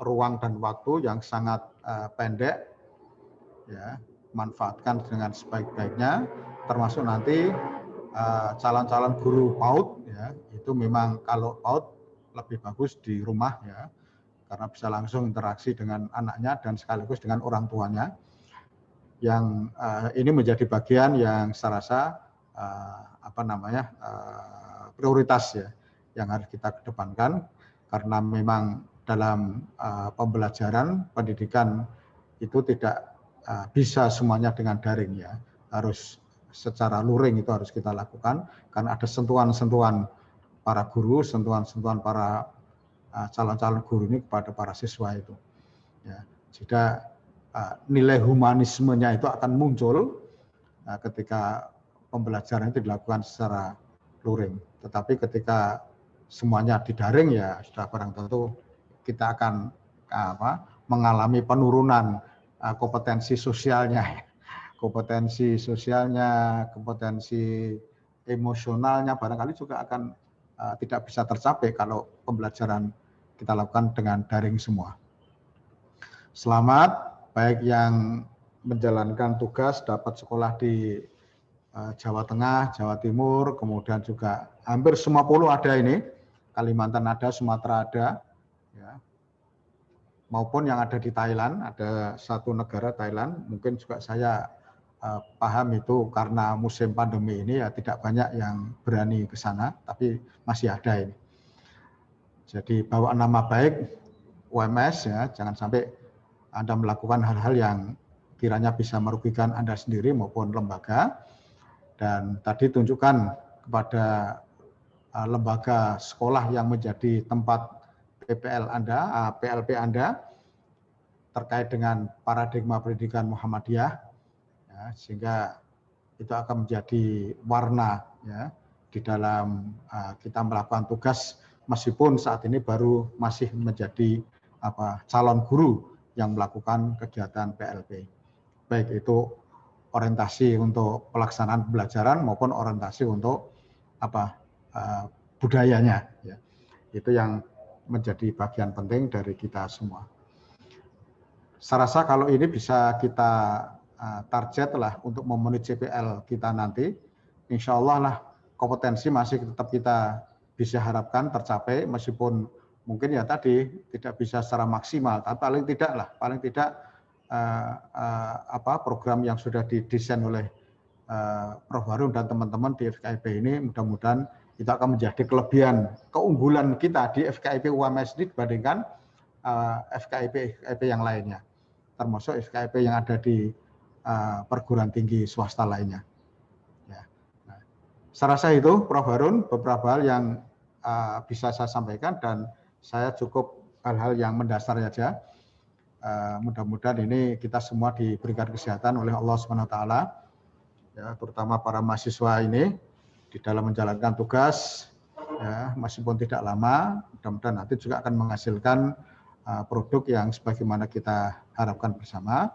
ruang dan waktu yang sangat pendek ya, manfaatkan dengan sebaik-baiknya termasuk nanti calon-calon guru PAUD ya, itu memang kalau PAUD lebih bagus di rumah ya karena bisa langsung interaksi dengan anaknya dan sekaligus dengan orang tuanya. Yang ini menjadi bagian yang saya rasa prioritas ya yang harus kita kedepankan karena memang dalam pembelajaran pendidikan itu tidak bisa semuanya dengan daring ya, harus secara luring itu harus kita lakukan karena ada sentuhan-sentuhan para guru, sentuhan-sentuhan para calon-calon guru ini kepada para siswa itu. Ya, sehingga nilai humanismenya itu akan muncul ketika pembelajaran itu dilakukan secara luring. Tetapi ketika semuanya didaring ya sudah barang tentu kita akan mengalami penurunan kompetensi sosialnya. Kompetensi emosionalnya barangkali juga akan tidak bisa tercapai kalau pembelajaran kita lakukan dengan daring semua. Selamat baik yang menjalankan tugas dapat sekolah di Jawa Tengah, Jawa Timur, kemudian juga hampir semua pulau ada ini, Kalimantan ada, Sumatera ada, ya. Maupun yang ada di Thailand, ada satu negara Thailand, mungkin juga saya paham itu karena musim pandemi ini ya tidak banyak yang berani ke sana, tapi masih ada ini. Jadi bawa nama baik UMS ya, jangan sampai Anda melakukan hal-hal yang kiranya bisa merugikan Anda sendiri maupun lembaga. Dan tadi tunjukkan kepada lembaga sekolah yang menjadi tempat PLP Anda terkait dengan paradigma pendidikan Muhammadiyah, ya, sehingga itu akan menjadi warna ya, di dalam kita melakukan tugas meskipun saat ini baru masih menjadi calon guru yang melakukan kegiatan PLP, baik itu orientasi untuk pelaksanaan pembelajaran maupun orientasi untuk budayanya. Ya. Itu yang menjadi bagian penting dari kita semua. Saya rasa kalau ini bisa kita target lah untuk memenuhi CPL kita nanti, insya Allah lah kompetensi masih tetap kita bisa harapkan tercapai meskipun mungkin ya tadi tidak bisa secara maksimal, tapi paling tidak program yang sudah didesain oleh Prof. Harun dan teman-teman di FKIP ini mudah-mudahan itu akan menjadi kelebihan keunggulan kita di FKIP UMS ini dibandingkan FKIP yang lainnya, termasuk FKIP yang ada di perguruan tinggi swasta lainnya. Ya. Nah, saya rasa itu Prof. Harun beberapa hal yang bisa saya sampaikan dan saya cukup hal-hal yang mendasar saja. Mudah-mudahan ini kita semua diberikan kesehatan oleh Allah SWT, ya, terutama para mahasiswa ini di dalam menjalankan tugas, ya, meskipun tidak lama, mudah-mudahan nanti juga akan menghasilkan produk yang sebagaimana kita harapkan bersama,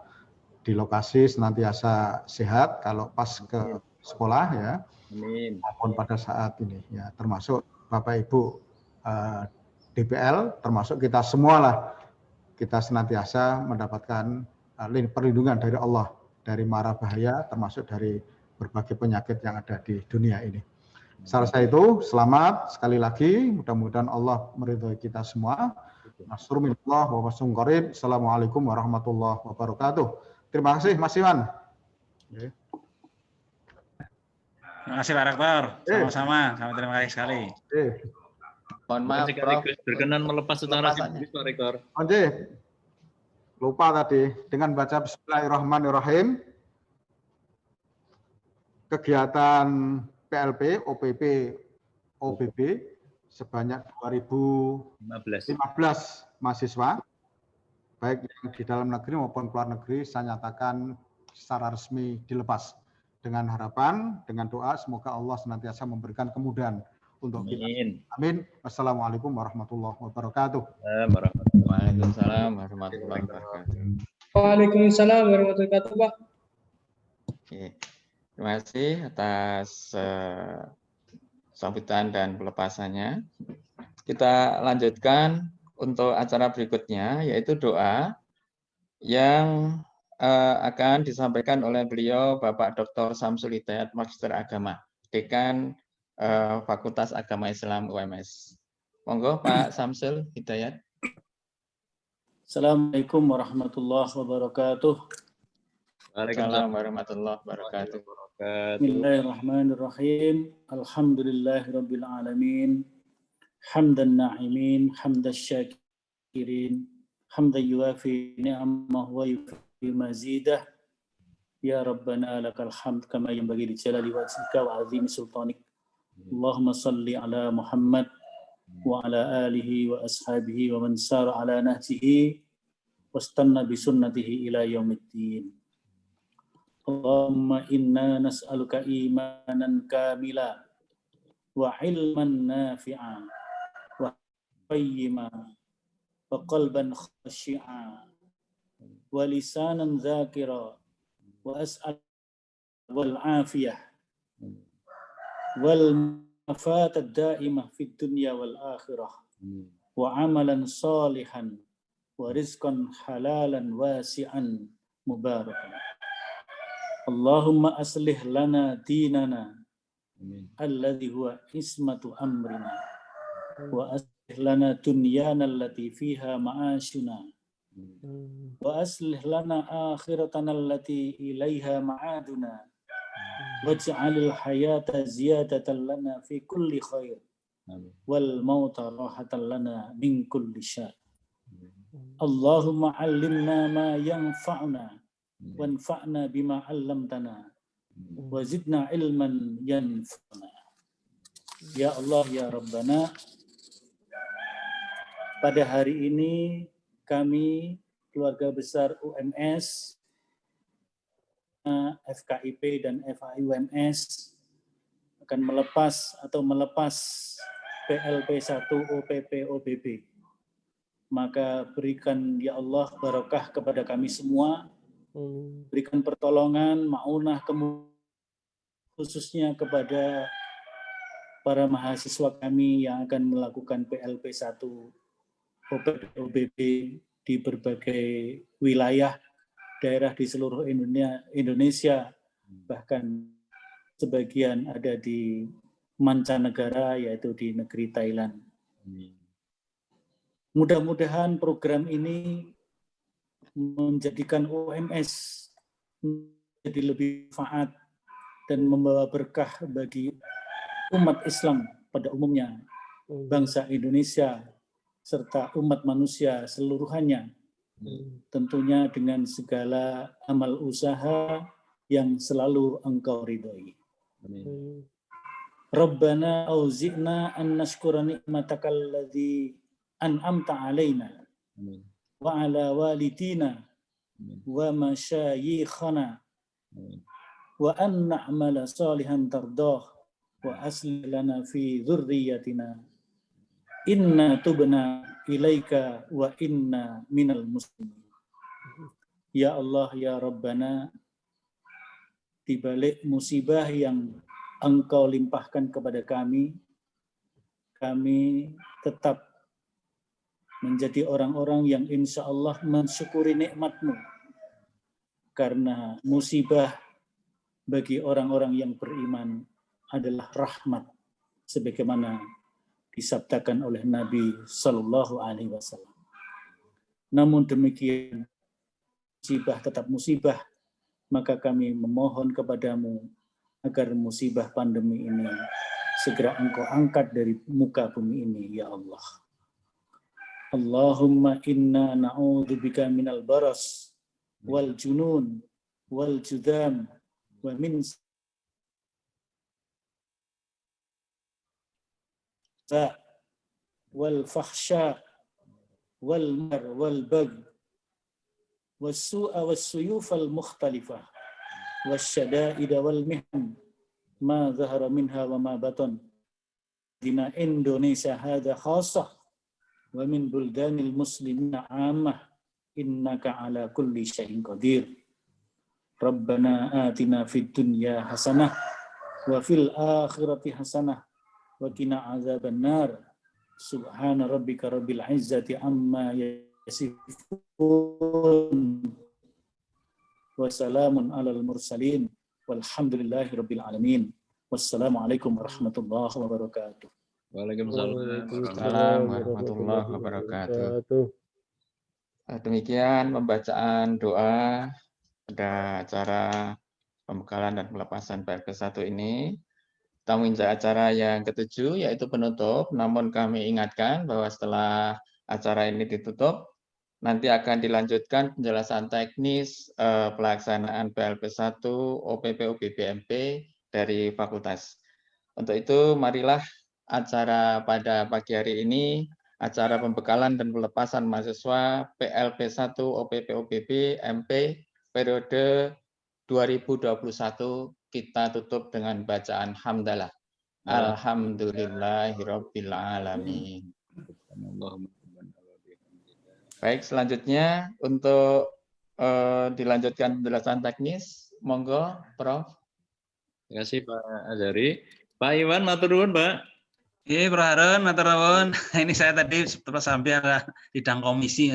di lokasi senantiasa sehat kalau pas ke sekolah, ya, maupun pada saat ini, ya, termasuk Bapak Ibu DPL, termasuk kita semua lah. Kita senantiasa mendapatkan perlindungan dari Allah, dari mara bahaya, termasuk dari berbagai penyakit yang ada di dunia ini. Saya rasa itu, selamat sekali lagi, mudah-mudahan Allah meridhoi kita semua. Nasrul minallah wa fathun qarib. Assalamualaikum warahmatullahi wabarakatuh. Terima kasih Mas Iwan. Terima kasih Pak Rektor, sama-sama, terima kasih sekali. Mohon maaf, Prof. Berkenan melepas secara simbolis, Pak Rektor. Lupa tadi, dengan baca Bismillahirrahmanirrahim, kegiatan PLP, OBB sebanyak 2015 mahasiswa, baik yang di dalam negeri maupun luar negeri, saya nyatakan secara resmi dilepas. Dengan harapan, dengan doa, semoga Allah senantiasa memberikan kemudahan untuk kita. Amin. Wassalamualaikum warahmatullahi wabarakatuh. Waalaikumsalam warahmatullahi wabarakatuh. Waalaikumsalam warahmatullahi wabarakatuh, Pak. Oke. Terima kasih atas sambutan dan pelepasannya. Kita lanjutkan untuk acara berikutnya, yaitu doa yang akan disampaikan oleh beliau Bapak Dr. Samsul Hidayat, Magister Agama, Dekan Fakultas Agama Islam UMS. Monggo Pak Samsul Hidayat. Assalamualaikum warahmatullahi wabarakatuh. Waalaikumsalam warahmatullahi wabarakatuh. Bismillahirrahmanirrahim. Alhamdulillahirabbil alamin. Hamdan na'imin, hamdan syakirin, hamdan yuwafi ni'amahu wa yukafi mazidah. Ya Rabbana lakal hamd kama yanbaghi li jalali wajhika wa 'azimi sultanik. Allahumma salli ala Muhammad wa ala alihi wa ashabihi wa man sara ala nahjihi wastanna bi sunnatihi ila yaumiddin. Allahumma inna nas'aluka imanan kamila wa ilman nafi'a wa qayyima wa qalban khashi'a wa lisanan dzakira wa as'al wal afiyah wal mafat ad-da'imah fid dunya wal akhirah wa amalan salihan wa rizqan halalan wasi'an mubarakan. Allahumma aslih lana dinana Amin. alladhi huwa ismatu amrina wa aslih lana dunyana allati fiha ma'ashuna wa aslih lana akhiratana allati ilaiha ma'aduna waj'alil hayata ziyadatan lana fi kulli khair Amin. wal mauta rahatan lana min kulli syar. Allahumma 'allimna ma yanfa'una wanfa'na bima 'allamtana wa zidna ilman yanfa'una. Ya Allah ya Rabbana, pada hari ini kami keluarga besar UMS, FKIP dan FAIUMS akan melepas PLP1 OPP OBB. Maka berikan ya Allah barokah kepada kami semua, berikan pertolongan, ma'unah, khususnya kepada para mahasiswa kami yang akan melakukan PLP1 OPP OBB di berbagai wilayah daerah di seluruh Indonesia, bahkan sebagian ada di mancanegara, yaitu di negeri Thailand. Mudah-mudahan program ini menjadikan UMS menjadi lebih manfaat dan membawa berkah bagi umat Islam pada umumnya, bangsa Indonesia, serta umat manusia seluruhannya. Tentunya dengan segala amal usaha yang selalu Engkau ridhoi. Rabbana auzi'na an nashkura ni'matakal ladzi an'amta 'alaina wa 'ala walidina wa masyayikhana wa an na'mala salihan tardah wa aslih lana fi dzurriyyatina inna tubna ilaika wa inna minal muslimin. Ya Allah ya Rabbana, di balik musibah yang Engkau limpahkan kepada kami tetap menjadi orang-orang yang insya Allah mensyukuri nikmat-Mu. Karena musibah bagi orang-orang yang beriman adalah rahmat, sebagaimana disabdakan oleh Nabi Sallallahu Alaihi Wasallam. Namun demikian, musibah tetap musibah, maka kami memohon kepadamu agar musibah pandemi ini segera Engkau angkat dari muka bumi ini, ya Allah. Allahumma inna na'udzubika minal baras wal junun wal judam wa min wal fahsya wal mar wal bagh was su'a was suyuf al mukhtalifah was syada'id wal mihan ma zahara minha wa ma batan dina Indonesia hadza khassah wa min buldanil muslimina ammah innaka ala kulli syai'in qadir. Rabbana atina fid dunya hasanah wa fil akhirati hasanah wa qina azabannar. Subhana rabbika rabbil izzati amma yasifun wa salamun alal mursalin walhamdulillahi rabbil alamin. Wassalamualaikum warahmatullahi wabarakatuh. Waalaikumsalam warahmatullahi wabarakatuh. Demikian pembacaan doa pada acara pembekalan dan pelepasan PLP1 ini. Kita menginjak acara yang ke-7, yaitu penutup. Namun kami ingatkan bahwa setelah acara ini ditutup, nanti akan dilanjutkan penjelasan teknis pelaksanaan PLP1 OPP OBB MP dari fakultas. Untuk itu, marilah acara pada pagi hari ini, acara pembekalan dan pelepasan mahasiswa PLP1 OPP OBB MP periode 2021 kita tutup dengan bacaan hamdalah. Alhamdulillahirabbil alamin. Baik, selanjutnya untuk dilanjutkan penjelasan teknis, monggo Prof. Terima kasih Pak Azhari. Pak Iwan, matur nuwun, Pak. Iya, Pak Harun, matur nuwun. Ini saya tadi terus sampai ada sidang komisi.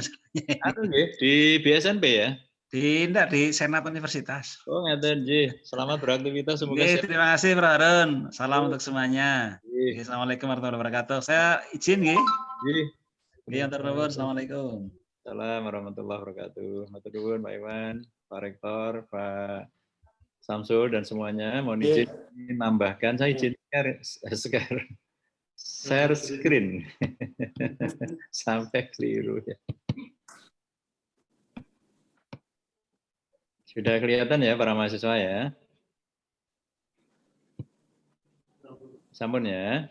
Di BSNP ya? di Senat Universitas. Oh, ngeten nggih. Selamat beraktivitas semoga Oke, siap. terima kasih Bro Harun. Salam untuk semuanya. Nggih. Oke, Assalamualaikum warahmatullahi wabarakatuh. Saya izin nggih. Nggih. Iya, terima Assalamualaikum. Assalamualaikum warahmatullahi wabarakatuh. Matur nuwun Pak Iwan, Pak Rektor, Pak Samsul dan semuanya. Mohon izin menambahkan, saya izin share screen. Sampai keliru ya. Sudah kelihatan ya para mahasiswa ya? Sampun ya.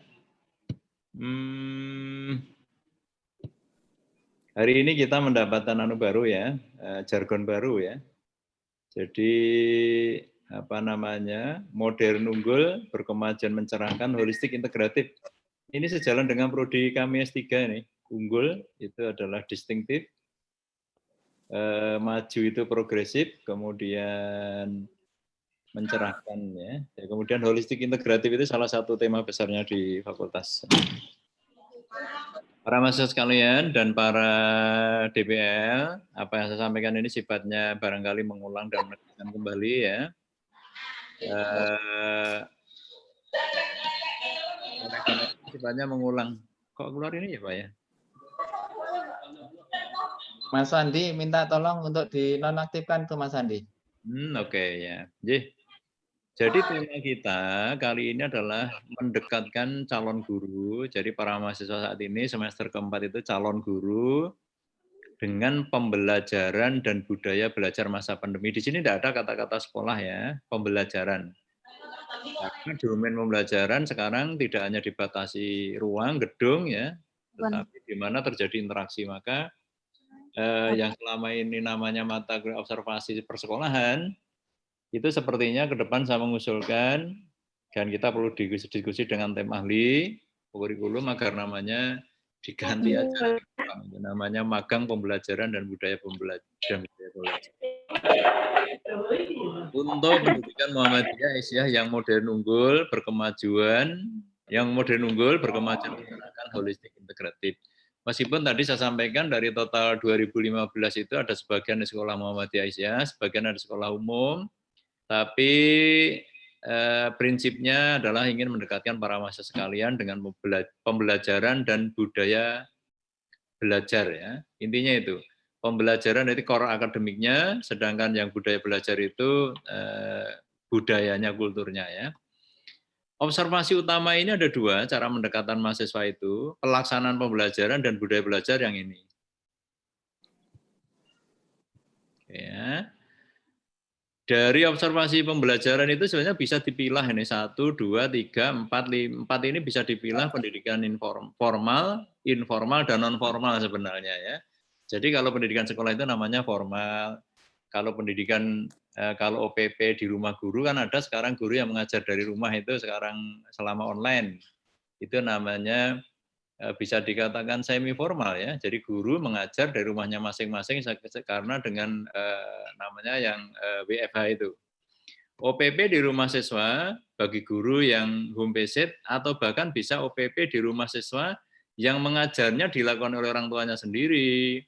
Hari ini kita mendapatkan baru ya, jargon baru ya. Jadi apa namanya, modern unggul, berkemajuan mencerahkan, holistik integratif. Ini sejalan dengan prodi kami S3 nih. Unggul itu adalah distinktif, maju itu progresif, kemudian mencerahkan ya. Kemudian holistik integratif itu salah satu tema besarnya di fakultas. Para mahasiswa sekalian dan para DPL, apa yang saya sampaikan ini sifatnya barangkali mengulang dan menekankan kembali ya. Sifatnya mengulang. Kok keluar ini ya Pak ya? Mas Andi minta tolong untuk dinonaktifkan tuh Mas Andi. Oke ya. Jadi tema kita kali ini adalah mendekatkan calon guru. Jadi para mahasiswa saat ini semester keempat itu calon guru dengan pembelajaran dan budaya belajar masa pandemi. Di sini tidak ada kata-kata sekolah ya, pembelajaran. Karena domain pembelajaran sekarang tidak hanya dibatasi ruang, gedung ya, tetapi di mana terjadi interaksi. Maka yang selama ini namanya mata kuliah observasi persekolahan, itu sepertinya ke depan saya mengusulkan, dan kita perlu diskusi dengan tim ahli kurikulum agar namanya diganti aja, namanya magang pembelajaran dan budaya pembelajaran. Untuk pendidikan Muhammadiyah Aisyah yang modern unggul, berkemajuan, mengerahkan holistik integratif. Meskipun tadi saya sampaikan dari total 2015 itu ada sebagian di sekolah Muhammadiyah Aisyah, sebagian ada sekolah umum, tapi prinsipnya adalah ingin mendekatkan para mahasiswa sekalian dengan pembelajaran dan budaya belajar ya. Intinya itu. Pembelajaran itu core akademiknya, sedangkan yang budaya belajar itu budayanya, kulturnya ya. Observasi utama ini ada dua, cara mendekatan mahasiswa itu, pelaksanaan pembelajaran dan budaya belajar yang ini. Ya. Dari observasi pembelajaran itu sebenarnya bisa dipilah ini 1, 2, 3, 4, 5. 4 ini bisa dipilah pendidikan formal, informal, dan non formal sebenarnya ya. Jadi kalau pendidikan sekolah itu namanya formal. Kalau pendidikan, kalau OPP di rumah guru kan ada sekarang guru yang mengajar dari rumah itu sekarang selama online. Itu namanya bisa dikatakan semi formal ya. Jadi guru mengajar dari rumahnya masing-masing karena dengan namanya yang WFH itu. OPP di rumah siswa bagi guru yang home based atau bahkan bisa OPP di rumah siswa yang mengajarnya dilakukan oleh orang tuanya sendiri,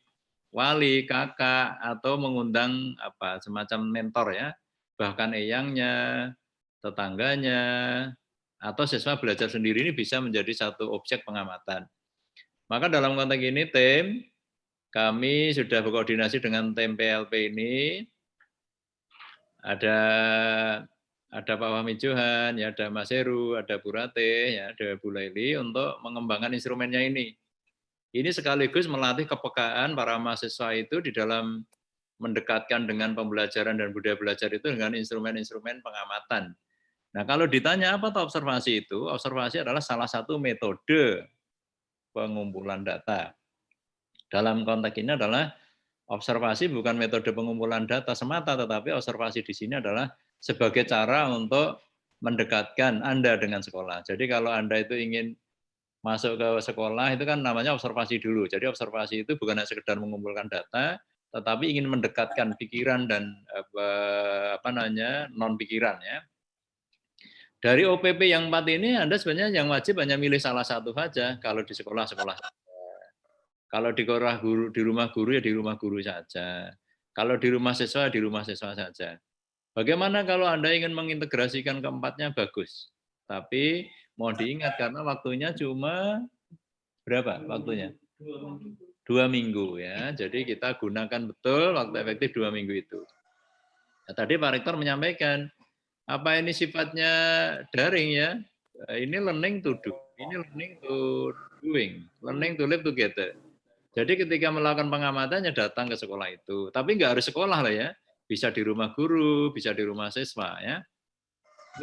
wali, kakak, atau mengundang semacam mentor ya, bahkan eyangnya, tetangganya, atau siswa belajar sendiri ini bisa menjadi satu objek pengamatan. Maka dalam konteks ini kami sudah berkoordinasi dengan tim PLP ini, ada Pak Fahmi Johan, ya, ada Mas Heru, ada Bu Ratih, ya, ada Bu Laili untuk mengembangkan instrumennya ini. Ini sekaligus melatih kepekaan para mahasiswa itu di dalam mendekatkan dengan pembelajaran dan budaya belajar itu dengan instrumen-instrumen pengamatan. Nah, kalau ditanya apa tuh observasi itu? Observasi adalah salah satu metode pengumpulan data. Dalam konteks ini adalah observasi bukan metode pengumpulan data semata, tetapi observasi di sini adalah sebagai cara untuk mendekatkan Anda dengan sekolah. Jadi kalau Anda itu ingin masuk ke sekolah itu kan namanya observasi dulu. Jadi observasi itu bukan hanya sekedar mengumpulkan data, tetapi ingin mendekatkan pikiran dan non pikiran ya. Dari OPP yang 4 ini Anda sebenarnya yang wajib hanya milih salah satu saja kalau di sekolah. Kalau di rumah guru ya di rumah guru saja. Kalau di rumah siswa saja. Bagaimana kalau Anda ingin mengintegrasikan keempatnya, bagus. Tapi mohon diingat karena waktunya cuma berapa waktunya? 2 minggu ya. Jadi kita gunakan betul waktu efektif 2 minggu itu. Nah, tadi Pak Rektor menyampaikan, apa ini sifatnya daring ya? Ini learning to do, ini learning to doing, learning to live together. Jadi ketika melakukan pengamatannya datang ke sekolah itu. Tapi nggak harus sekolah lah ya. Bisa di rumah guru, bisa di rumah siswa ya.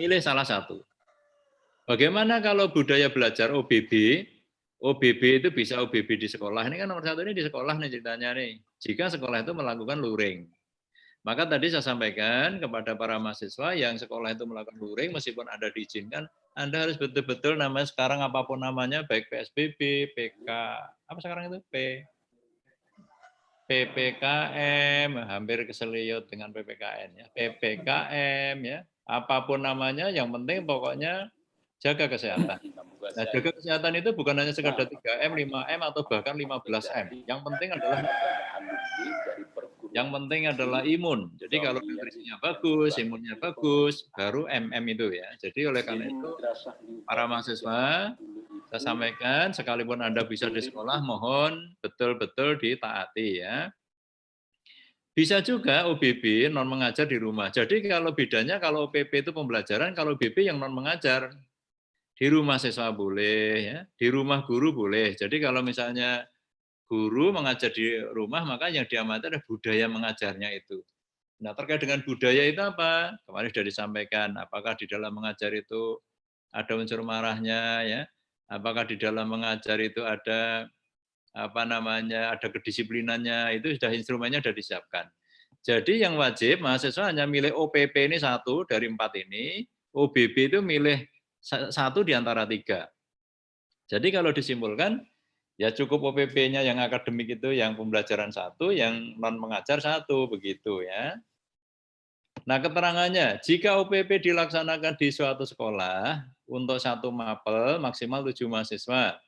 Milih salah satu. Bagaimana kalau budaya belajar OBB? OBB itu bisa OBB di sekolah. Ini kan nomor satu ini di sekolah nih ceritanya nih. Jika sekolah itu melakukan luring. Maka tadi saya sampaikan kepada para mahasiswa yang sekolah itu melakukan luring, meskipun Anda diizinkan, Anda harus betul-betul namanya sekarang apapun namanya, baik PSBB, PK, apa sekarang itu? PPKM, hampir keseliut dengan PPKN ya, PPKM ya, apapun namanya, yang penting pokoknya jaga kesehatan. Nah, jaga kesehatan itu bukan hanya sekadar 3M, 5M atau bahkan 15M. Yang penting adalah imun. Jadi kalau nutrisinya bagus, imunnya bagus, baru MM itu ya. Jadi oleh karena itu para mahasiswa saya sampaikan, sekalipun Anda bisa di sekolah, mohon betul-betul ditaati ya. Bisa juga OBB non mengajar di rumah. Jadi kalau bedanya kalau OPP itu pembelajaran, kalau OBB yang non mengajar. Di rumah siswa boleh ya, di rumah guru boleh. Jadi kalau misalnya guru mengajar di rumah, maka yang diamati adalah budaya mengajarnya itu. Nah, terkait dengan budaya itu apa? Kemarin sudah disampaikan, apakah di dalam mengajar itu ada unsur marahnya ya? Apakah di dalam mengajar itu ada ada kedisiplinannya, itu sudah instrumennya sudah disiapkan. Jadi yang wajib mahasiswa hanya milih OPP ini 1 dari 4 ini, OBB itu milih 1 di antara 3. Jadi kalau disimpulkan, ya cukup OPP-nya yang akademik itu yang pembelajaran 1, yang non mengajar 1, begitu ya. Nah keterangannya, jika OPP dilaksanakan di suatu sekolah, untuk 1 mapel maksimal 7 mahasiswa.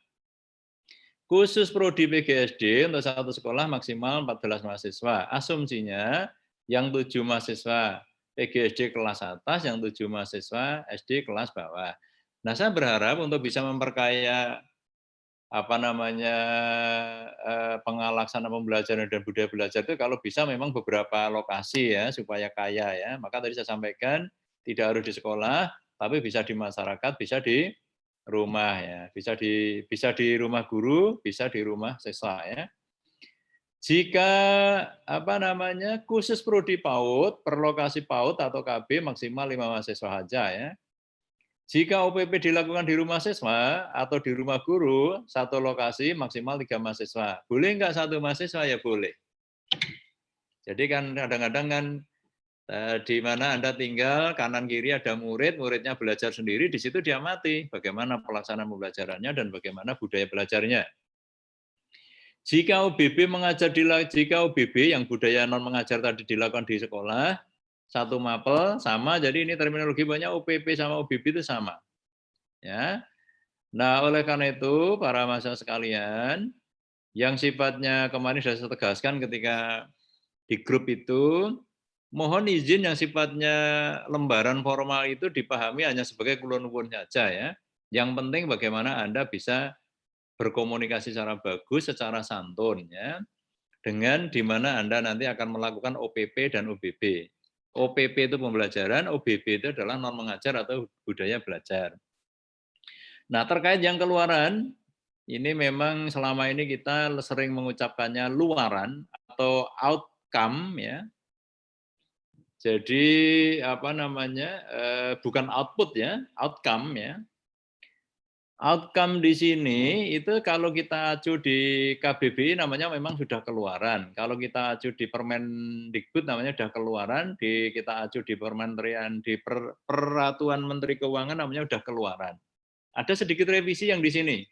Khusus prodi PGSD untuk 1 sekolah maksimal 14 mahasiswa. Asumsinya yang 7 mahasiswa PGSD kelas atas, yang 7 mahasiswa SD kelas bawah. Nah, saya berharap untuk bisa memperkaya pengalaksanaan pembelajaran dan budaya belajar itu kalau bisa memang beberapa lokasi ya supaya kaya ya. Maka tadi saya sampaikan tidak harus di sekolah, tapi bisa di masyarakat, bisa di rumah ya, bisa di rumah guru, bisa di rumah siswa ya. Jika khusus prodi PAUD, per lokasi PAUD atau KB maksimal 5 mahasiswa saja ya. Jika OPP dilakukan di rumah siswa atau di rumah guru, 1 lokasi maksimal 3 mahasiswa. Boleh enggak 1 mahasiswa? Ya boleh. Jadi kan kadang-kadang kan di mana Anda tinggal, kanan kiri ada murid, muridnya belajar sendiri, di situ diamati bagaimana pelaksanaan pembelajarannya dan bagaimana budaya belajarnya. Jika OBB jika OBB yang budaya non mengajar tadi dilakukan di sekolah, 1 mapel sama, jadi ini terminologi banyak OPP sama OBB itu sama. Ya. Nah, oleh karena itu para mahasiswa sekalian, yang sifatnya kemarin sudah saya tegaskan ketika di grup itu, mohon izin yang sifatnya lembaran formal itu dipahami hanya sebagai kulon-kulon saja ya. Yang penting bagaimana Anda bisa berkomunikasi secara bagus, secara santun ya. Dengan di mana Anda nanti akan melakukan OPP dan OBB. OPP itu pembelajaran, OBB itu adalah non mengajar atau budaya belajar. Nah, terkait yang keluaran, ini memang selama ini kita sering mengucapkannya luaran atau outcome ya. Jadi bukan output ya, outcome ya. Outcome di sini itu kalau kita acu di KBBI namanya memang sudah keluaran. Kalau kita acu di Permendikbud namanya sudah keluaran. Kita acu di Peraturan Menteri Keuangan namanya sudah keluaran. Ada sedikit revisi yang di sini.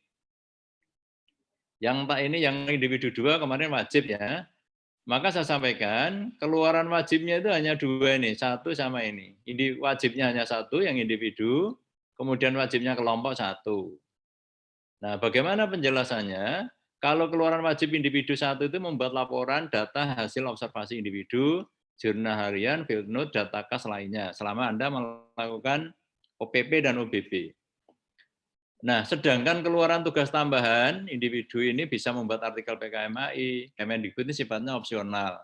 Yang yang individu 2 kemarin wajib ya. Maka saya sampaikan keluaran wajibnya itu hanya 2 ini, 1 sama ini. Wajibnya hanya 1 yang individu. Kemudian wajibnya kelompok 1. Nah, bagaimana penjelasannya? Kalau keluaran wajib individu 1 itu membuat laporan data hasil observasi individu, jurnal harian, field note, data kas lainnya selama Anda melakukan OPP dan OBB. Nah, sedangkan keluaran tugas tambahan individu ini bisa membuat artikel PKMAI, Kemendikbud ini sifatnya opsional.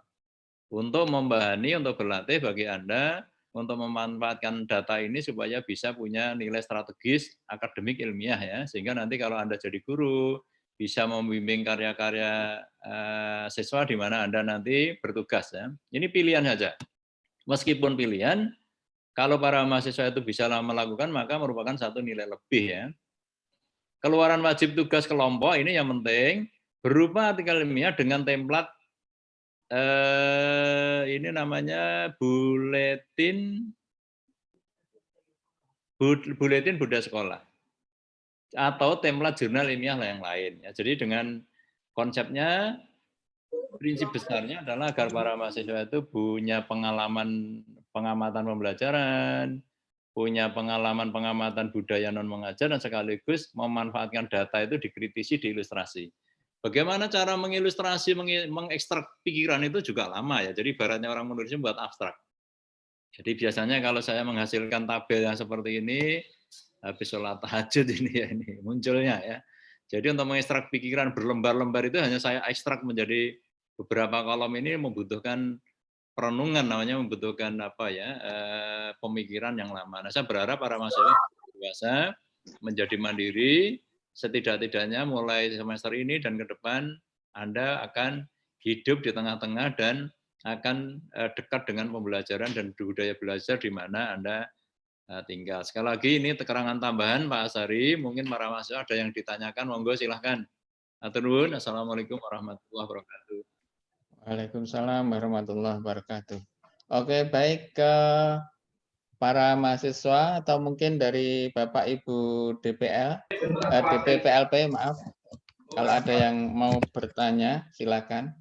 Untuk membahani, untuk berlatih bagi Anda, untuk memanfaatkan data ini supaya bisa punya nilai strategis akademik ilmiah ya, sehingga nanti kalau Anda jadi guru, bisa membimbing karya-karya siswa di mana Anda nanti bertugas ya. Ini pilihan saja. Meskipun pilihan, kalau para mahasiswa itu bisa melakukan, maka merupakan satu nilai lebih ya. Keluaran wajib tugas kelompok ini yang penting berupa artikel ilmiah dengan template ini namanya buletin Buddha Sekolah atau template jurnal ilmiah yang lain. Ya, jadi dengan konsepnya, prinsip besarnya adalah agar para mahasiswa itu punya pengalaman pengamatan pembelajaran, punya pengalaman pengamatan budaya non mengajar, dan sekaligus memanfaatkan data itu dikritisi, diilustrasi. Bagaimana cara mengilustrasi, mengekstrak pikiran itu juga lama ya. Jadi ibaratnya orang menulisnya buat abstrak. Jadi biasanya kalau saya menghasilkan tabel yang seperti ini, habis sholat tahajud ini ya, ini munculnya ya. Jadi untuk mengekstrak pikiran berlembar-lembar itu hanya saya ekstrak menjadi beberapa kolom. Ini membutuhkan perenungan, namanya membutuhkan apa ya, pemikiran yang lama. Nah, saya berharap para mahasiswa dewasa menjadi mandiri, setidak-tidaknya mulai semester ini dan ke depan Anda akan hidup di tengah-tengah dan akan dekat dengan pembelajaran dan budaya belajar di mana Anda tinggal. Sekali lagi ini keterangan tambahan Pak Asari, mungkin para mahasiswa ada yang ditanyakan, monggo silahkan. Atur nuwun. Assalamualaikum warahmatullahi wabarakatuh. Waalaikumsalam warahmatullahi wabarakatuh. Oke, baik ke para mahasiswa atau mungkin dari Bapak Ibu DPPLP, maaf. Kalau ada yang mau bertanya, silakan.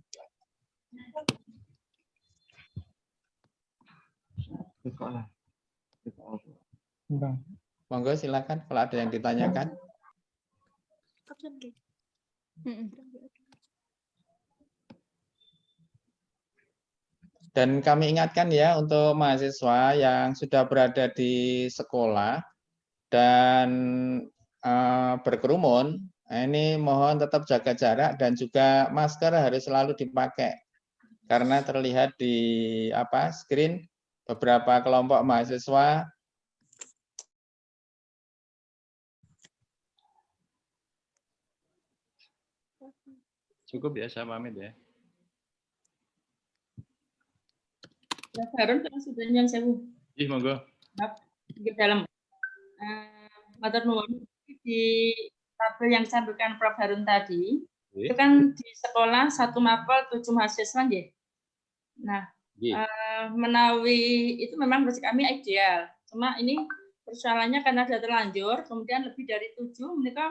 Monggo silakan kalau ada yang ditanyakan. Dan kami ingatkan ya untuk mahasiswa yang sudah berada di sekolah dan berkerumun, ini mohon tetap jaga jarak dan juga masker harus selalu dipakai. Karena terlihat di screen beberapa kelompok mahasiswa Cukup ya, saya pamit ya. Prof. Harun sudah nyam sewu. Ih, monggo. Di dalam matur nuwun di tabel yang disampaikan Prof. Harun tadi, itu kan di sekolah 1 mapel 7 mahasiswa nggih. Nah, menawi itu memang menurut kami ideal. Cuma ini persoalannya karena sudah terlanjur, kemudian lebih dari 7 mereka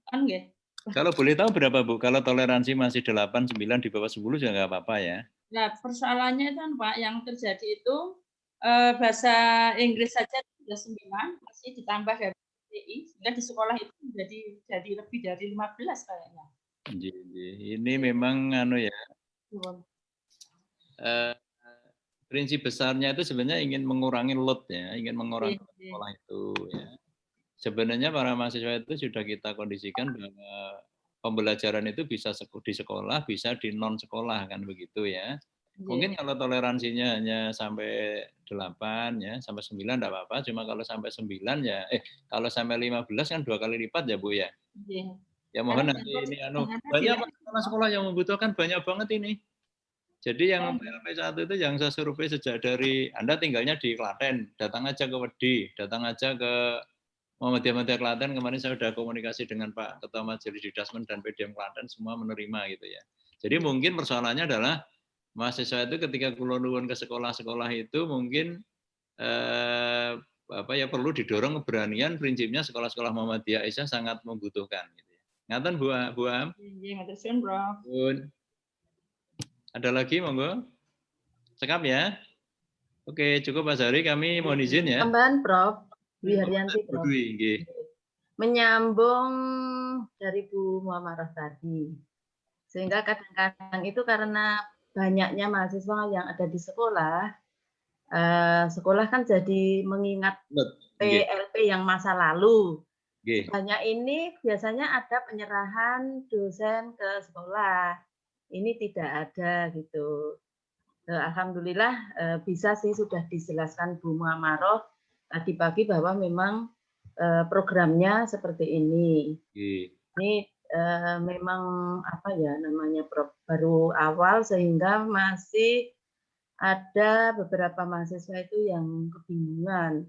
kan nggih. Kalau boleh tahu berapa Bu? Kalau toleransi masih 8, 9 di bawah 10 juga nggak apa-apa ya. Nah, persoalannya itu Pak, yang terjadi itu bahasa Inggris saja sudah 9, masih ditambah dari TI, sehingga di sekolah itu jadi lebih dari 15 kayaknya. Ini memang ya. Prinsip besarnya itu sebenarnya ingin mengurangi load ya, ingin mengurangi sekolah itu ya. Sebenarnya para mahasiswa itu sudah kita kondisikan bahwa pembelajaran itu bisa di sekolah, bisa di non sekolah kan begitu ya. Mungkin kalau toleransinya hanya sampai 8 ya, sampai 9 enggak apa-apa, cuma kalau sampai 9 ya kalau sampai 15 kan 2 kali lipat ya Bu ya. Ya mohon nanti ini banyak sekolah yang membutuhkan banyak banget ini. Jadi yang PLP1 itu yang saya survei sejak dari Anda tinggalnya di Klaten, datang aja ke Wedi, datang aja ke Muhammadiyah Klaten, kemarin saya sudah komunikasi dengan Pak Ketua Majelis Didasmen dan PDM Klaten, semua menerima gitu ya. Jadi mungkin persoalannya adalah mahasiswa itu ketika keluar ke sekolah-sekolah itu mungkin perlu didorong keberanian, prinsipnya sekolah-sekolah Muhammadiyah Aisyah sangat membutuhkan. Gitu ya. Ngaten Bu Am? Iya, ngaten Prof. Ada lagi monggo? Sekap ya. Oke, cukup Pak Zari, kami mohon izin ya. Tambahan Prof. Dwi Haryanti, Prof. Menyambung Menyambung dari Bu Muhammadah tadi. Sehingga kadang-kadang itu karena banyaknya mahasiswa yang ada di sekolah, sekolah kan jadi mengingat PLP yang masa lalu. Banyak ini biasanya ada penyerahan dosen ke sekolah. Ini tidak ada gitu. Alhamdulillah bisa sih sudah dijelaskan Bu Muamaroh tadi pagi bahwa memang programnya seperti ini. Ini memang apa ya namanya baru awal sehingga masih ada beberapa mahasiswa itu yang kebingungan.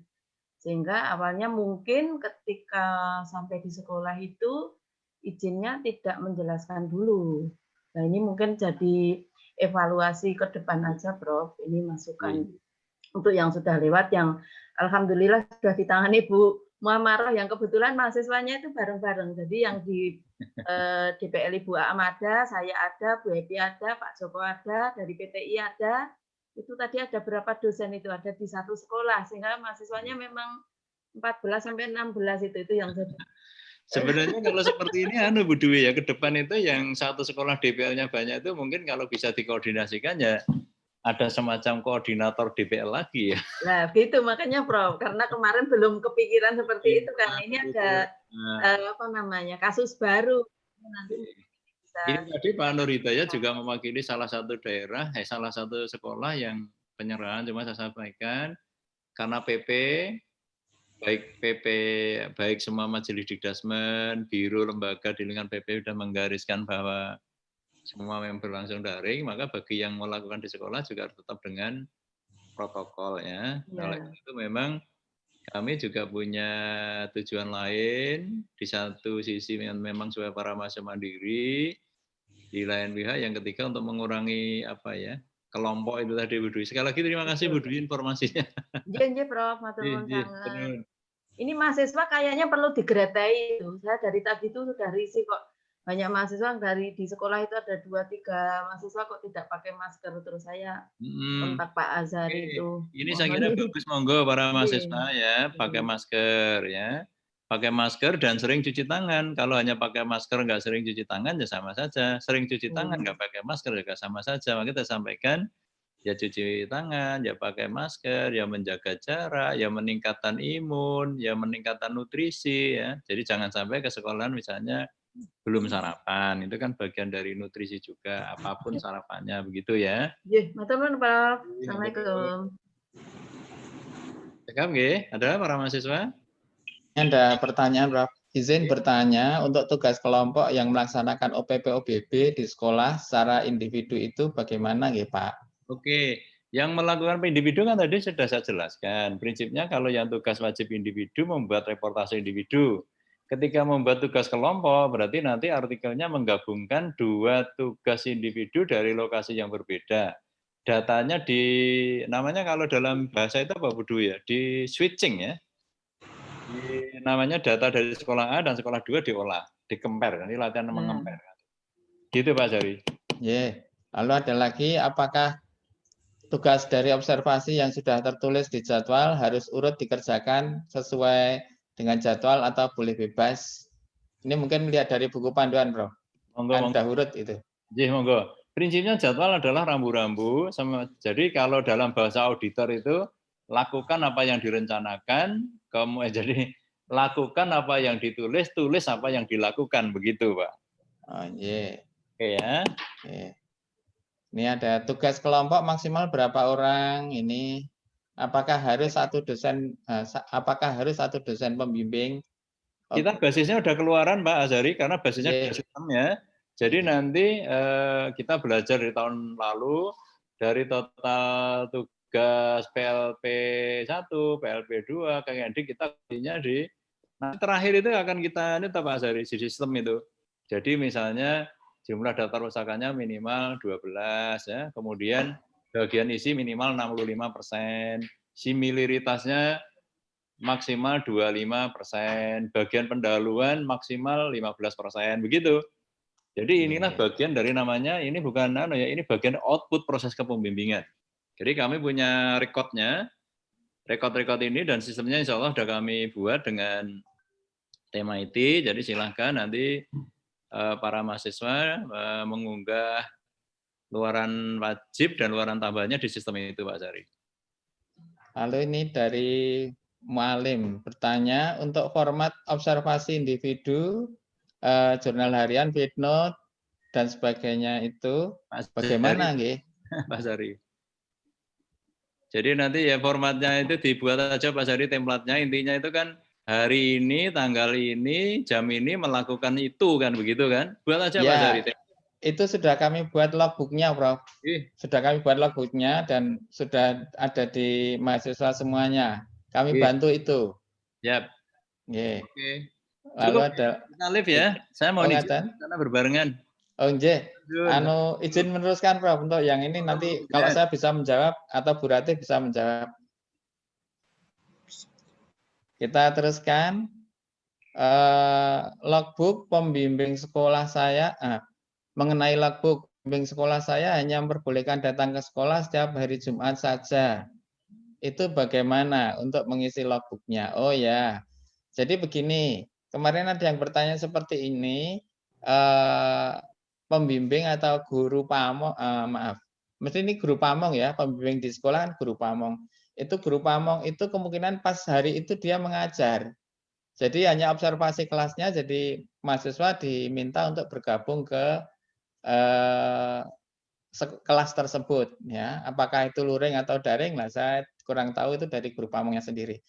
Sehingga awalnya mungkin ketika sampai di sekolah itu izinnya tidak menjelaskan dulu. Nah ini mungkin jadi evaluasi ke depan aja Prof. Ini masukan untuk yang sudah lewat yang alhamdulillah sudah ditangani Bu Muamaroh yang kebetulan mahasiswanya itu bareng-bareng. Jadi yang di DPL Ibu Aam ada, saya ada, Bu Epi ada, Pak Joko ada, dari PTI ada. Itu tadi ada berapa dosen itu ada di satu sekolah sehingga mahasiswanya memang 14 sampai 16 itu yang sebenarnya kalau seperti ini Bu Dwi ya, ke depan itu yang satu sekolah DPL-nya banyak itu mungkin kalau bisa dikoordinasikan ya ada semacam koordinator DPL lagi ya. Nah, gitu makanya Prof, karena kemarin belum kepikiran seperti itu kan. Ini ada apa namanya? Kasus baru. Nanti ini tadi Pak Nur Hidayat juga mewakili salah satu daerah, salah satu sekolah yang penyerahan, cuma saya sampaikan karena baik semua majelis dikdasmen, biro, lembaga di lingkungan PP sudah menggariskan bahwa semua yang berlangsung daring, maka bagi yang melakukan di sekolah juga harus tetap dengan protokol ya. Nah, itu memang kami juga punya tujuan lain, di satu sisi memang supaya para mahasiswa mandiri, di lain pihak yang ketiga untuk mengurangi apa ya kelompok itu tadi Bu Dwi. Sekali lagi terima kasih Bu Dwi informasinya. Iya Prof, matur nuwun sangat. Ini mahasiswa kayaknya perlu digretai itu. Saya dari tadi itu sudah risih kok banyak mahasiswa dari di sekolah itu ada 2-3 mahasiswa kok tidak pakai masker terus saya kontak Pak Azhari itu. Ini saya kira bagus monggo para mahasiswa ya pakai masker ya. Pakai masker dan sering cuci tangan. Kalau hanya pakai masker nggak sering cuci tangan ya sama saja. Sering cuci tangan nggak pakai masker juga sama saja. Maka kita sampaikan ya cuci tangan, ya pakai masker, ya menjaga jarak, ya meningkatkan imun, ya meningkatkan nutrisi ya. Jadi jangan sampai ke sekolahan misalnya belum sarapan. Itu kan bagian dari nutrisi juga. Apapun sarapannya begitu ya. Iya, matur nuwun Prof. Assalamualaikum. Cekap nggih, ada para mahasiswa? Ada pertanyaan, Prof. Izin bertanya, untuk tugas kelompok yang melaksanakan OPP-OBB di sekolah secara individu itu bagaimana, nggih, Pak? Oke, yang melakukan individu kan tadi sudah saya jelaskan. Prinsipnya kalau yang tugas wajib individu membuat reportase individu. Ketika membuat tugas kelompok, berarti nanti artikelnya menggabungkan 2 tugas individu dari lokasi yang berbeda. Datanya namanya kalau dalam bahasa itu apa Bu Dwi ya? Di switching ya. Namanya data dari sekolah A dan sekolah 2 diolah, di-compare, nanti latihan meng-compare. Gitu Pak Azhari. Lalu ada lagi, apakah tugas dari observasi yang sudah tertulis di jadwal harus urut dikerjakan sesuai dengan jadwal atau boleh bebas? Ini mungkin lihat dari buku panduan, Bro. Monggo. Sudah urut itu. Monggo. Prinsipnya jadwal adalah rambu-rambu. Jadi kalau dalam bahasa auditor itu lakukan apa yang direncanakan, jadi lakukan apa yang ditulis, tulis apa yang dilakukan, begitu Pak. Oh iya. Oke ya. Ini ada tugas kelompok maksimal berapa orang ini? Apakah harus satu dosen pembimbing? Kita basisnya udah keluaran Pak Azhari karena basisnya sistemnya. Jadi nanti kita belajar di tahun lalu dari total tugas PLP 1, PLP 2, KKND kita punya nanti terakhir itu akan kita ini Pak Azhari di sistem itu. Jadi misalnya jumlah daftar pusakanya minimal 12 ya, kemudian bagian isi minimal 65%, similaritasnya maksimal 25%, bagian pendahuluan maksimal 15%, begitu. Jadi inilah bagian dari namanya, ini bukan ini bagian output proses kepembimbingan. Jadi kami punya rekodnya, rekod ini dan sistemnya insya Allah sudah kami buat dengan tema IT, jadi silahkan nanti para mahasiswa mengunggah luaran wajib dan luaran tambahannya di sistem itu, Pak Sari. Lalu ini dari Mualim bertanya untuk format observasi individu, jurnal harian, footnote dan sebagainya itu bagaimana, nggih? Pak Sari. Jadi nanti ya formatnya itu dibuat aja Pak Sari, template-nya intinya itu kan hari ini, tanggal ini, jam ini melakukan itu kan begitu kan? Buat aja Ya, Pak Sari. itu sudah kami buat logbooknya, Prof. Sudah kami buat logbooknya dan sudah ada di mahasiswa semuanya. Kami bantu itu. Yap. Oke. Lalu Cukup ada kita live ya. Saya mau izin karena berbarengan. Oh, izin meneruskan, Prof. Untuk yang ini nanti kalau saya bisa menjawab atau Bu Ratih bisa menjawab. Kita teruskan. Logbook pembimbing sekolah saya. Mengenai logbook pembimbing sekolah saya hanya memperbolehkan datang ke sekolah setiap hari Jumat saja. Itu bagaimana untuk mengisi logbooknya? Oh ya, jadi begini. Kemarin ada yang bertanya seperti ini. Pembimbing atau guru pamong, mesti ini guru pamong ya, pembimbing di sekolah kan guru pamong. Itu guru pamong itu kemungkinan pas hari itu dia mengajar. Jadi hanya observasi kelasnya, jadi mahasiswa diminta untuk bergabung ke kelas tersebut, ya. Apakah itu luring atau daring? Lah saya kurang tahu, itu dari guru pamongnya sendiri.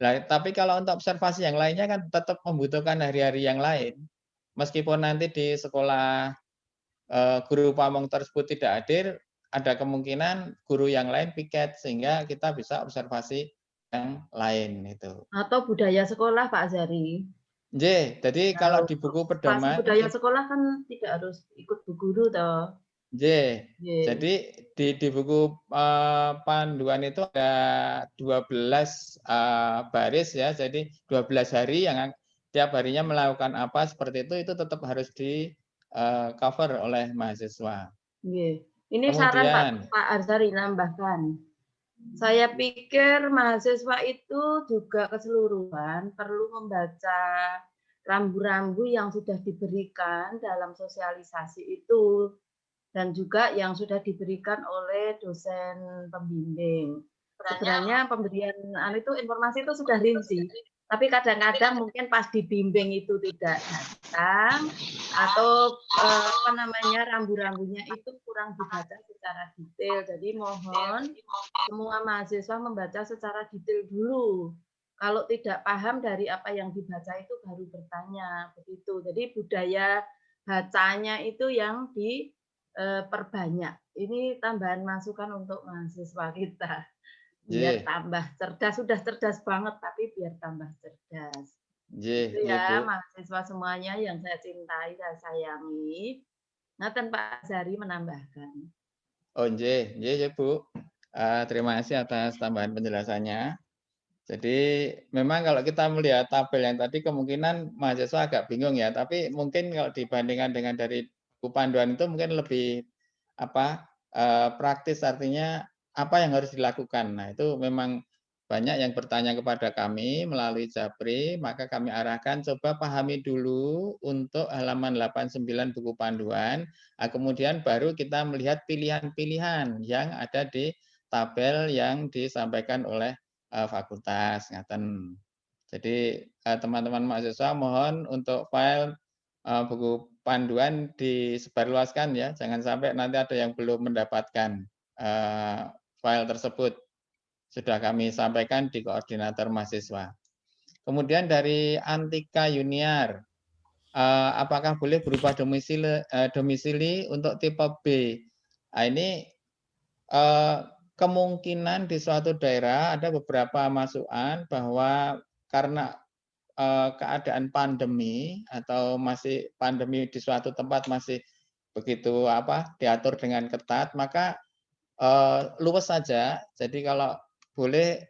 Nah, tapi kalau untuk observasi yang lainnya kan tetap membutuhkan hari-hari yang lain. Meskipun nanti di sekolah guru pamong tersebut tidak hadir, ada kemungkinan guru yang lain piket sehingga kita bisa observasi yang lain itu. Atau budaya sekolah, Pak Zari. Jadi kalau di buku pedoman budaya sekolah kan tidak harus ikut bu guru toh. Jadi di buku panduan itu ada 12 baris ya. Jadi 12 hari yang tiap harinya melakukan apa seperti itu tetap harus di cover oleh mahasiswa. Ini saran Pak Arzari nambahkan. Saya pikir mahasiswa itu juga keseluruhan perlu membaca rambu-rambu yang sudah diberikan dalam sosialisasi itu dan juga yang sudah diberikan oleh dosen pembimbing. Sebenarnya pemberian itu informasi itu sudah rinci, tapi kadang-kadang mungkin pas dibimbing itu tidak datang atau rambu-rambunya itu kurang dibaca secara detail. Jadi mohon semua mahasiswa membaca secara detail dulu. Kalau tidak paham dari apa yang dibaca itu baru bertanya begitu. Jadi budaya bacanya itu yang diperbanyak. Ini tambahan masukan untuk mahasiswa kita. Biar tambah cerdas, sudah cerdas banget tapi biar tambah cerdas. Itu ya mahasiswa semuanya yang saya cintai dan sayangi. Ngaten Pak Zari menambahkan. Oh, Bu. Terima kasih atas tambahan penjelasannya. Jadi memang kalau kita melihat tabel yang tadi kemungkinan mahasiswa agak bingung ya, tapi mungkin kalau dibandingkan dengan dari buku panduan itu mungkin lebih praktis, artinya apa yang harus dilakukan. Nah, itu memang banyak yang bertanya kepada kami melalui Japri, maka kami arahkan coba pahami dulu untuk halaman 89 buku panduan, kemudian baru kita melihat pilihan-pilihan yang ada di tabel yang disampaikan oleh fakultas. Jadi teman-teman mahasiswa mohon untuk file buku panduan disebarluaskan ya, jangan sampai nanti ada yang belum mendapatkan file tersebut. Sudah kami sampaikan di koordinator mahasiswa. Kemudian dari Antika Yuniar, apakah boleh berubah domisili untuk tipe B? Nah, ini kemungkinan di suatu daerah ada beberapa masukan bahwa karena keadaan pandemi atau masih pandemi di suatu tempat masih begitu diatur dengan ketat, maka luwes saja. Jadi kalau boleh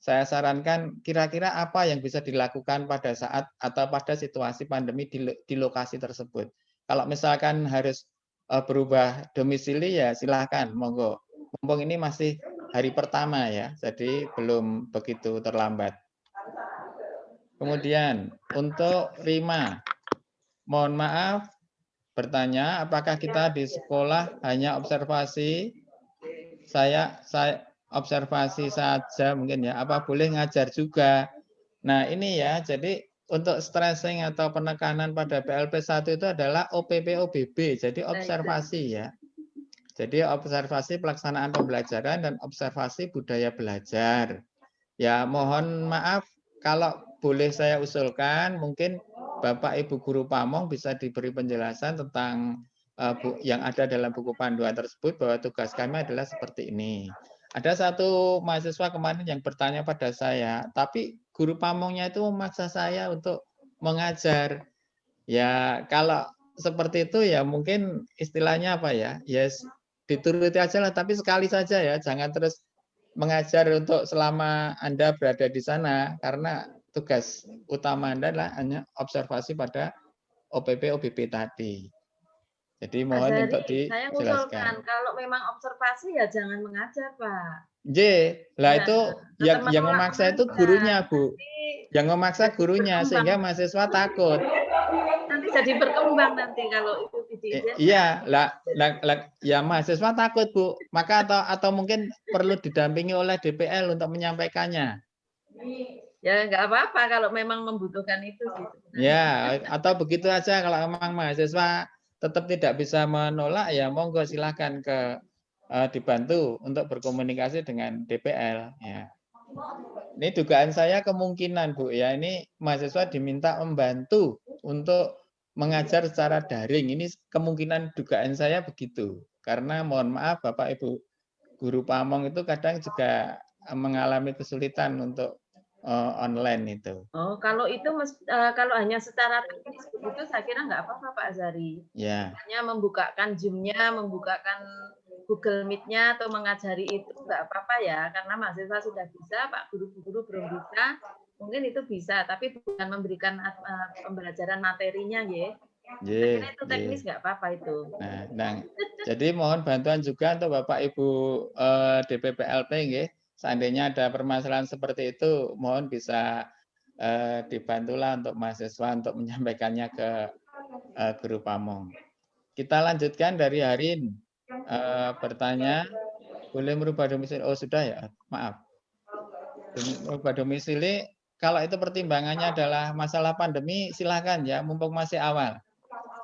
saya sarankan kira-kira apa yang bisa dilakukan pada saat atau pada situasi pandemi di lokasi tersebut. Kalau misalkan harus berubah domisili ya silahkan, monggo. Mumpung ini masih hari pertama ya, jadi belum begitu terlambat. Kemudian untuk Rima, mohon maaf bertanya, apakah kita di sekolah hanya observasi? Saya observasi saja mungkin ya. Apa boleh ngajar juga? Nah ini ya, jadi untuk stressing atau penekanan pada PLP 1 itu adalah OPP-OBB, jadi observasi ya. Jadi observasi pelaksanaan pembelajaran dan observasi budaya belajar. Ya mohon maaf kalau boleh saya usulkan, mungkin Bapak Ibu Guru Pamong bisa diberi penjelasan tentang yang ada dalam buku panduan tersebut, bahwa tugas kami adalah seperti ini. Ada satu mahasiswa kemarin yang bertanya pada saya, tapi guru pamongnya itu memaksa saya untuk mengajar. Ya kalau seperti itu ya mungkin istilahnya apa ya, yes, dituruti aja lah, tapi sekali saja ya, jangan terus mengajar untuk selama Anda berada di sana, karena tugas utama Anda adalah hanya observasi pada OPP-OBB tadi. Jadi mohon untuk dijelaskan. Saya usulkan kalau memang observasi ya jangan mengajar, Pak. J, lah itu yang memaksa itu gurunya, Bu. Yang memaksa gurunya sehingga mahasiswa takut. Nanti jadi berkembang nanti kalau itu diizinkan. Iya, ya mahasiswa takut, Bu. Maka atau mungkin perlu didampingi oleh DPL untuk menyampaikannya. Ya nggak apa-apa kalau memang membutuhkan itu. Gitu. Ya, atau begitu aja kalau memang mahasiswa tetap tidak bisa menolak, ya monggo silahkan dibantu untuk berkomunikasi dengan DPL. Ya. Ini dugaan saya kemungkinan, Bu, ya ini mahasiswa diminta membantu untuk mengajar secara daring. Ini kemungkinan dugaan saya begitu. Karena mohon maaf Bapak Ibu Guru Pamong itu kadang juga mengalami kesulitan untuk online itu. Oh, kalau itu kalau hanya secara teknis begitu saya kira nggak apa-apa Pak Azhari. Ya. Hanya membukakan Zoom-nya, membukakan Google Meet-nya atau mengajari itu nggak apa-apa ya, karena mahasiswa sudah bisa, Pak guru-guru belum bisa, mungkin itu bisa, tapi bukan memberikan pembelajaran materinya ya. Saya kira itu teknis nggak apa-apa itu. Nah, jadi mohon bantuan juga untuk Bapak Ibu DPPLP nggih. Seandainya ada permasalahan seperti itu, mohon bisa dibantulah untuk mahasiswa untuk menyampaikannya ke Guru Pamong. Kita lanjutkan dari Harin. Bertanya, boleh merubah domisili? Oh sudah ya, maaf. Merubah domisili, kalau itu pertimbangannya adalah masalah pandemi, silakan ya, mumpung masih awal.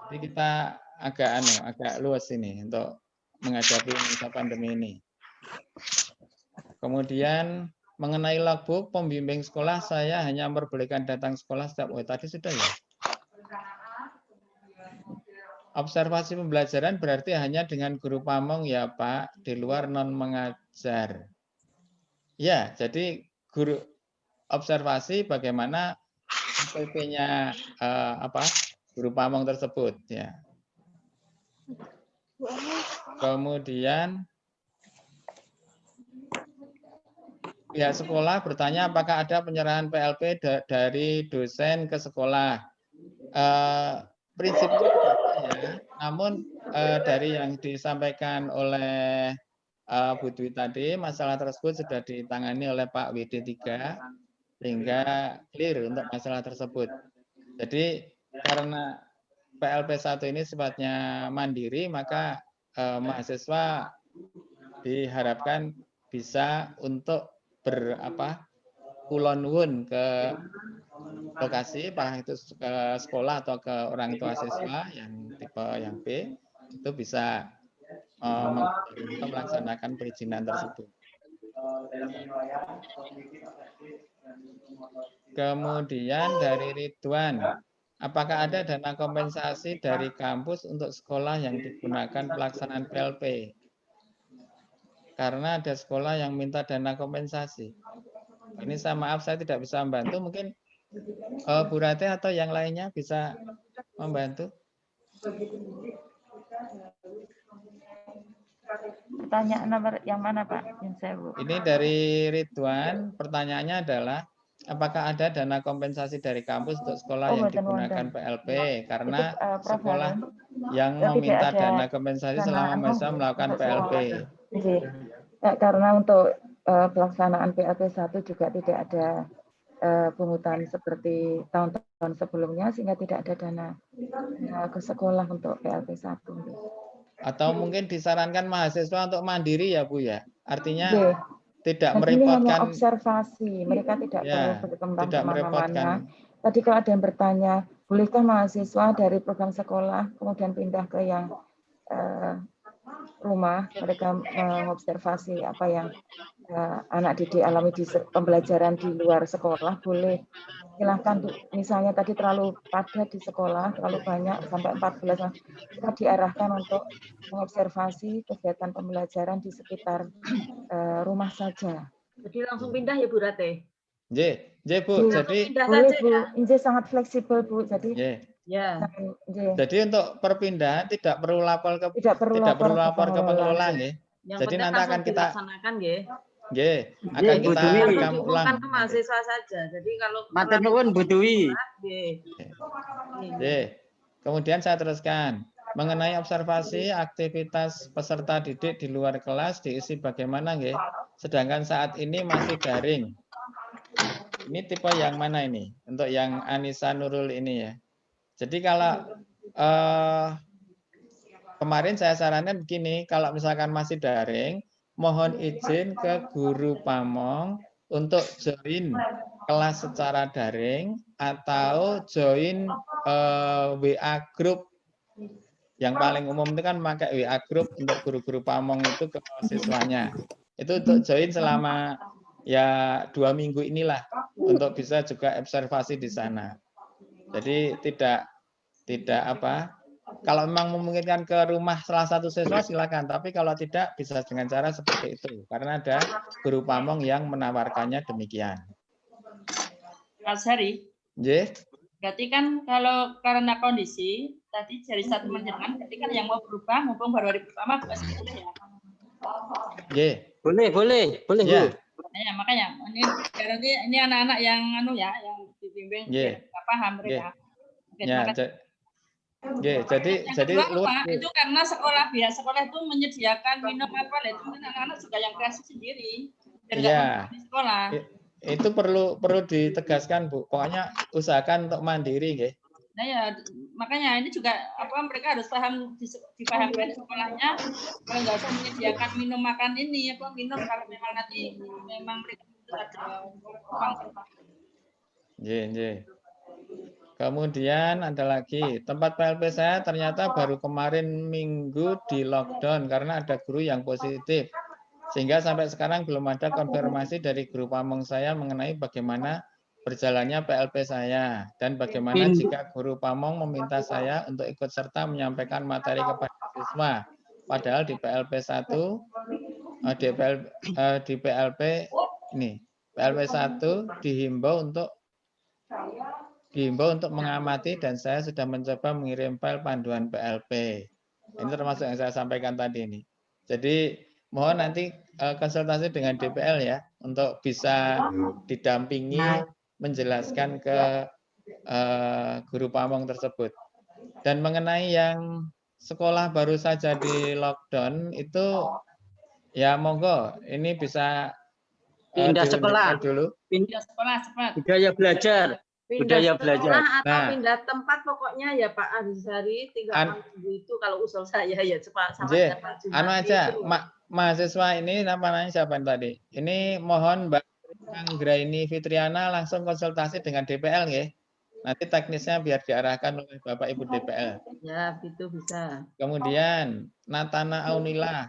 Jadi kita agak luas ini untuk menghadapi masa pandemi ini. Kemudian mengenai logbook pembimbing sekolah, saya hanya memperbolehkan datang sekolah setiap tadi sudah ya. Observasi pembelajaran berarti hanya dengan guru pamong ya Pak, di luar non mengajar. Ya, jadi guru observasi bagaimana PP-nya guru pamong tersebut ya. Kemudian pihak sekolah bertanya apakah ada penyerahan PLP dari dosen ke sekolah. Prinsipnya ya, namun dari yang disampaikan oleh Bu Dwi tadi, masalah tersebut sudah ditangani oleh Pak WD3 sehingga clear untuk masalah tersebut. Jadi karena PLP 1 ini sifatnya mandiri, maka mahasiswa diharapkan bisa untuk kulon nuwun ke lokasi, apakah itu ke sekolah atau ke orang tua siswa yang tipe yang B, itu bisa melaksanakan perizinan tersebut. Kemudian dari Ridwan, apakah ada dana kompensasi dari kampus untuk sekolah yang digunakan pelaksanaan PLP? Karena ada sekolah yang minta dana kompensasi. Ini saya maaf saya tidak bisa membantu, mungkin Bu Rate atau yang lainnya bisa membantu. Pertanyaan nomor yang mana Pak? Yang saya ini dari Ridwan, pertanyaannya adalah apakah ada dana kompensasi dari kampus untuk sekolah yang digunakan PLP? Karena sekolah yang meminta dana kompensasi selama mahasiswa melakukan PLP. Karena untuk pelaksanaan PLP 1 juga tidak ada pungutan seperti tahun-tahun sebelumnya, sehingga tidak ada dana ke sekolah untuk PLP 1. Atau mungkin disarankan mahasiswa untuk mandiri ya Bu ya. Artinya tidak Dan ini hanya merepotkan. observasi, mereka tidak perlu berkembang tidak kemana-mana. Tadi kalau ada yang bertanya, bolehkah mahasiswa dari program sekolah kemudian pindah ke yang rumah, mereka mengobservasi apa yang anak didik alami di pembelajaran di luar sekolah? Boleh. Silahkan, misalnya tadi terlalu padat di sekolah, terlalu banyak sampai 14, kita diarahkan untuk mengobservasi kegiatan pembelajaran di sekitar rumah saja. Jadi langsung pindah ya Bu Rate? Bu. Jadi boleh Bu, ini sangat fleksibel Bu. Jadi Jadi untuk perpindahan tidak perlu lapor ke pengelola nggih. Jadi nanti akan kita laksanakan nggih. Akan kita rekam ulang ke mahasiswa saja. Jadi kalau matur nuwun Bu Dwi. Kemudian saya teruskan. Mengenai observasi aktivitas peserta didik di luar kelas diisi bagaimana nggih? Sedangkan saat ini masih daring. Ini tipe yang mana ini? Untuk yang Anissa Nurul ini ya. Jadi kalau kemarin saya sarankan begini, kalau misalkan masih daring, mohon izin ke guru pamong untuk join kelas secara daring atau join WA group. Yang paling umum itu kan pakai WA group untuk guru-guru pamong itu ke siswanya. Itu untuk join selama ya 2 minggu inilah untuk bisa juga observasi di sana. Jadi tidak apa, kalau memang memungkinkan ke rumah salah satu siswa silakan, tapi kalau tidak bisa dengan cara seperti itu karena ada guru pamong yang menawarkannya demikian. Mas Hari. Berarti kan kalau karena kondisi tadi dari satu menjelang, berarti kan yang mau berubah mumpung baru hari pertama bukan boleh ya. Boleh Bu. Ya, makanya ini anak-anak yang yang dibimbing paham mereka. Jadi luar itu karena sekolah itu menyediakan minum apa itu kan anak-anak juga yang kreasi sendiri. Di sekolah. Itu perlu ditegaskan Bu. Pokoknya usahakan untuk mandiri nggih. Nah ya, makanya ini juga mereka harus paham dipahami dari sekolahnya kalau nggak usah menyediakan minum makan ini minum kalau memang nanti memang mereka ada uang. Kemudian ada lagi tempat PLP saya ternyata baru kemarin minggu di lockdown karena ada guru yang positif. Sehingga sampai sekarang belum ada konfirmasi dari guru pamong saya mengenai bagaimana berjalannya PLP saya dan bagaimana jika guru pamong meminta saya untuk ikut serta menyampaikan materi kepada siswa. Padahal di PLP 1 di PLP 1 dihimbau untuk mengamati dan saya sudah mencoba mengirim file panduan PLP. Ini termasuk yang saya sampaikan tadi ini. Jadi mohon nanti konsultasi dengan DPL ya untuk bisa didampingi menjelaskan ke guru pamong tersebut. Dan mengenai yang sekolah baru saja di lockdown itu ya monggo ini bisa pindah sekolah dulu. Pindah sekolah cepat. Budaya belajar. Atau pindah tempat pokoknya ya Pak Azhari tinggal itu kalau usul saya ya cepat sama Pak Jumati. Mahasiswa ini namanya siapa tadi? Ini mohon Mbak Anggraini Fitriana langsung konsultasi dengan DPL nggih. Nanti teknisnya biar diarahkan oleh Bapak Ibu DPL. Ya, itu bisa. Kemudian Natana Aunila.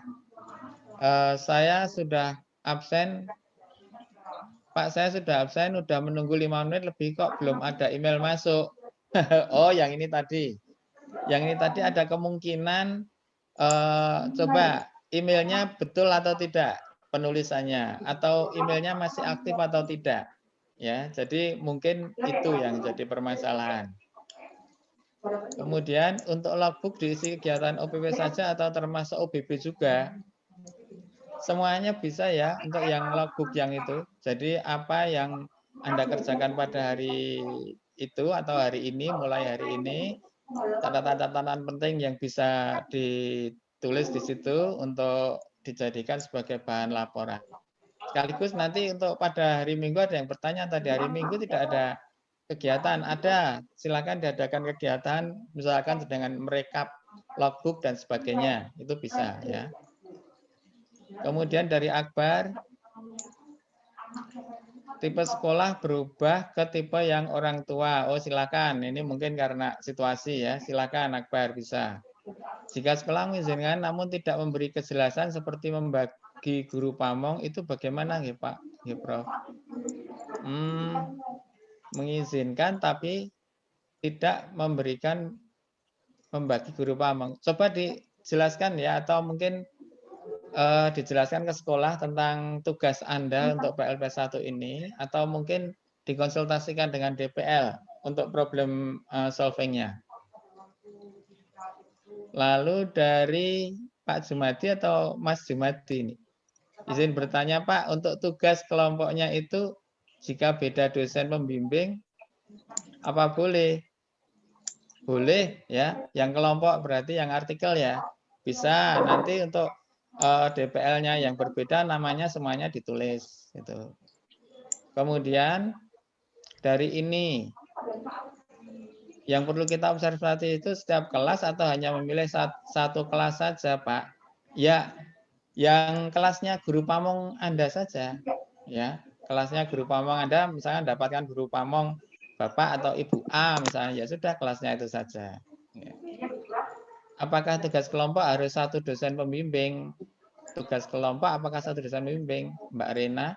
Saya sudah absen. Pak, saya sudah absen, sudah menunggu 5 menit lebih kok belum ada email masuk. Oh, yang ini tadi. Yang ini tadi ada kemungkinan coba emailnya betul atau tidak penulisannya atau emailnya masih aktif atau tidak ya, jadi mungkin itu yang jadi permasalahan. Kemudian untuk logbook diisi kegiatan OPW saja atau termasuk OBB juga, semuanya bisa ya untuk yang logbook yang itu. Jadi apa yang Anda kerjakan pada hari itu atau hari ini, mulai hari ini, catatan-catatan penting yang bisa ditulis di situ untuk dijadikan sebagai bahan laporan. Sekaligus nanti untuk pada hari Minggu ada yang bertanya tadi, hari Minggu tidak ada kegiatan. Ada, silakan diadakan kegiatan, misalkan dengan merekap logbook dan sebagainya, itu bisa ya. Kemudian dari Akbar, tipe sekolah berubah ke tipe yang orang tua. Oh silakan, ini mungkin karena situasi ya, silakan Akbar bisa. Jika sekolah mengizinkan namun tidak memberi kejelasan seperti membagi guru pamong, itu bagaimana ya Pak? Ya, Prof? Mengizinkan tapi tidak membagi guru pamong. Coba dijelaskan ya, atau mungkin dijelaskan ke sekolah tentang tugas Anda untuk PLP1 ini, atau mungkin dikonsultasikan dengan DPL untuk problem solvingnya. Lalu dari Pak Jumadi atau Mas Jumadi ini, izin bertanya Pak, untuk tugas kelompoknya itu jika beda dosen pembimbing, apa boleh? Boleh ya, yang kelompok berarti yang artikel ya. Bisa nanti untuk DPL-nya yang berbeda namanya semuanya ditulis gitu. Kemudian dari ini yang perlu kita observasi itu setiap kelas atau hanya memilih satu kelas saja, Pak? Ya, yang kelasnya guru pamong Anda saja, ya. Kelasnya guru pamong Anda, misalnya dapatkan guru pamong Bapak atau Ibu A, misalnya, ya sudah kelasnya itu saja. Ya. Apakah tugas kelompok harus satu dosen pembimbing? Tugas kelompok apakah satu dosen pembimbing, Mbak Rena?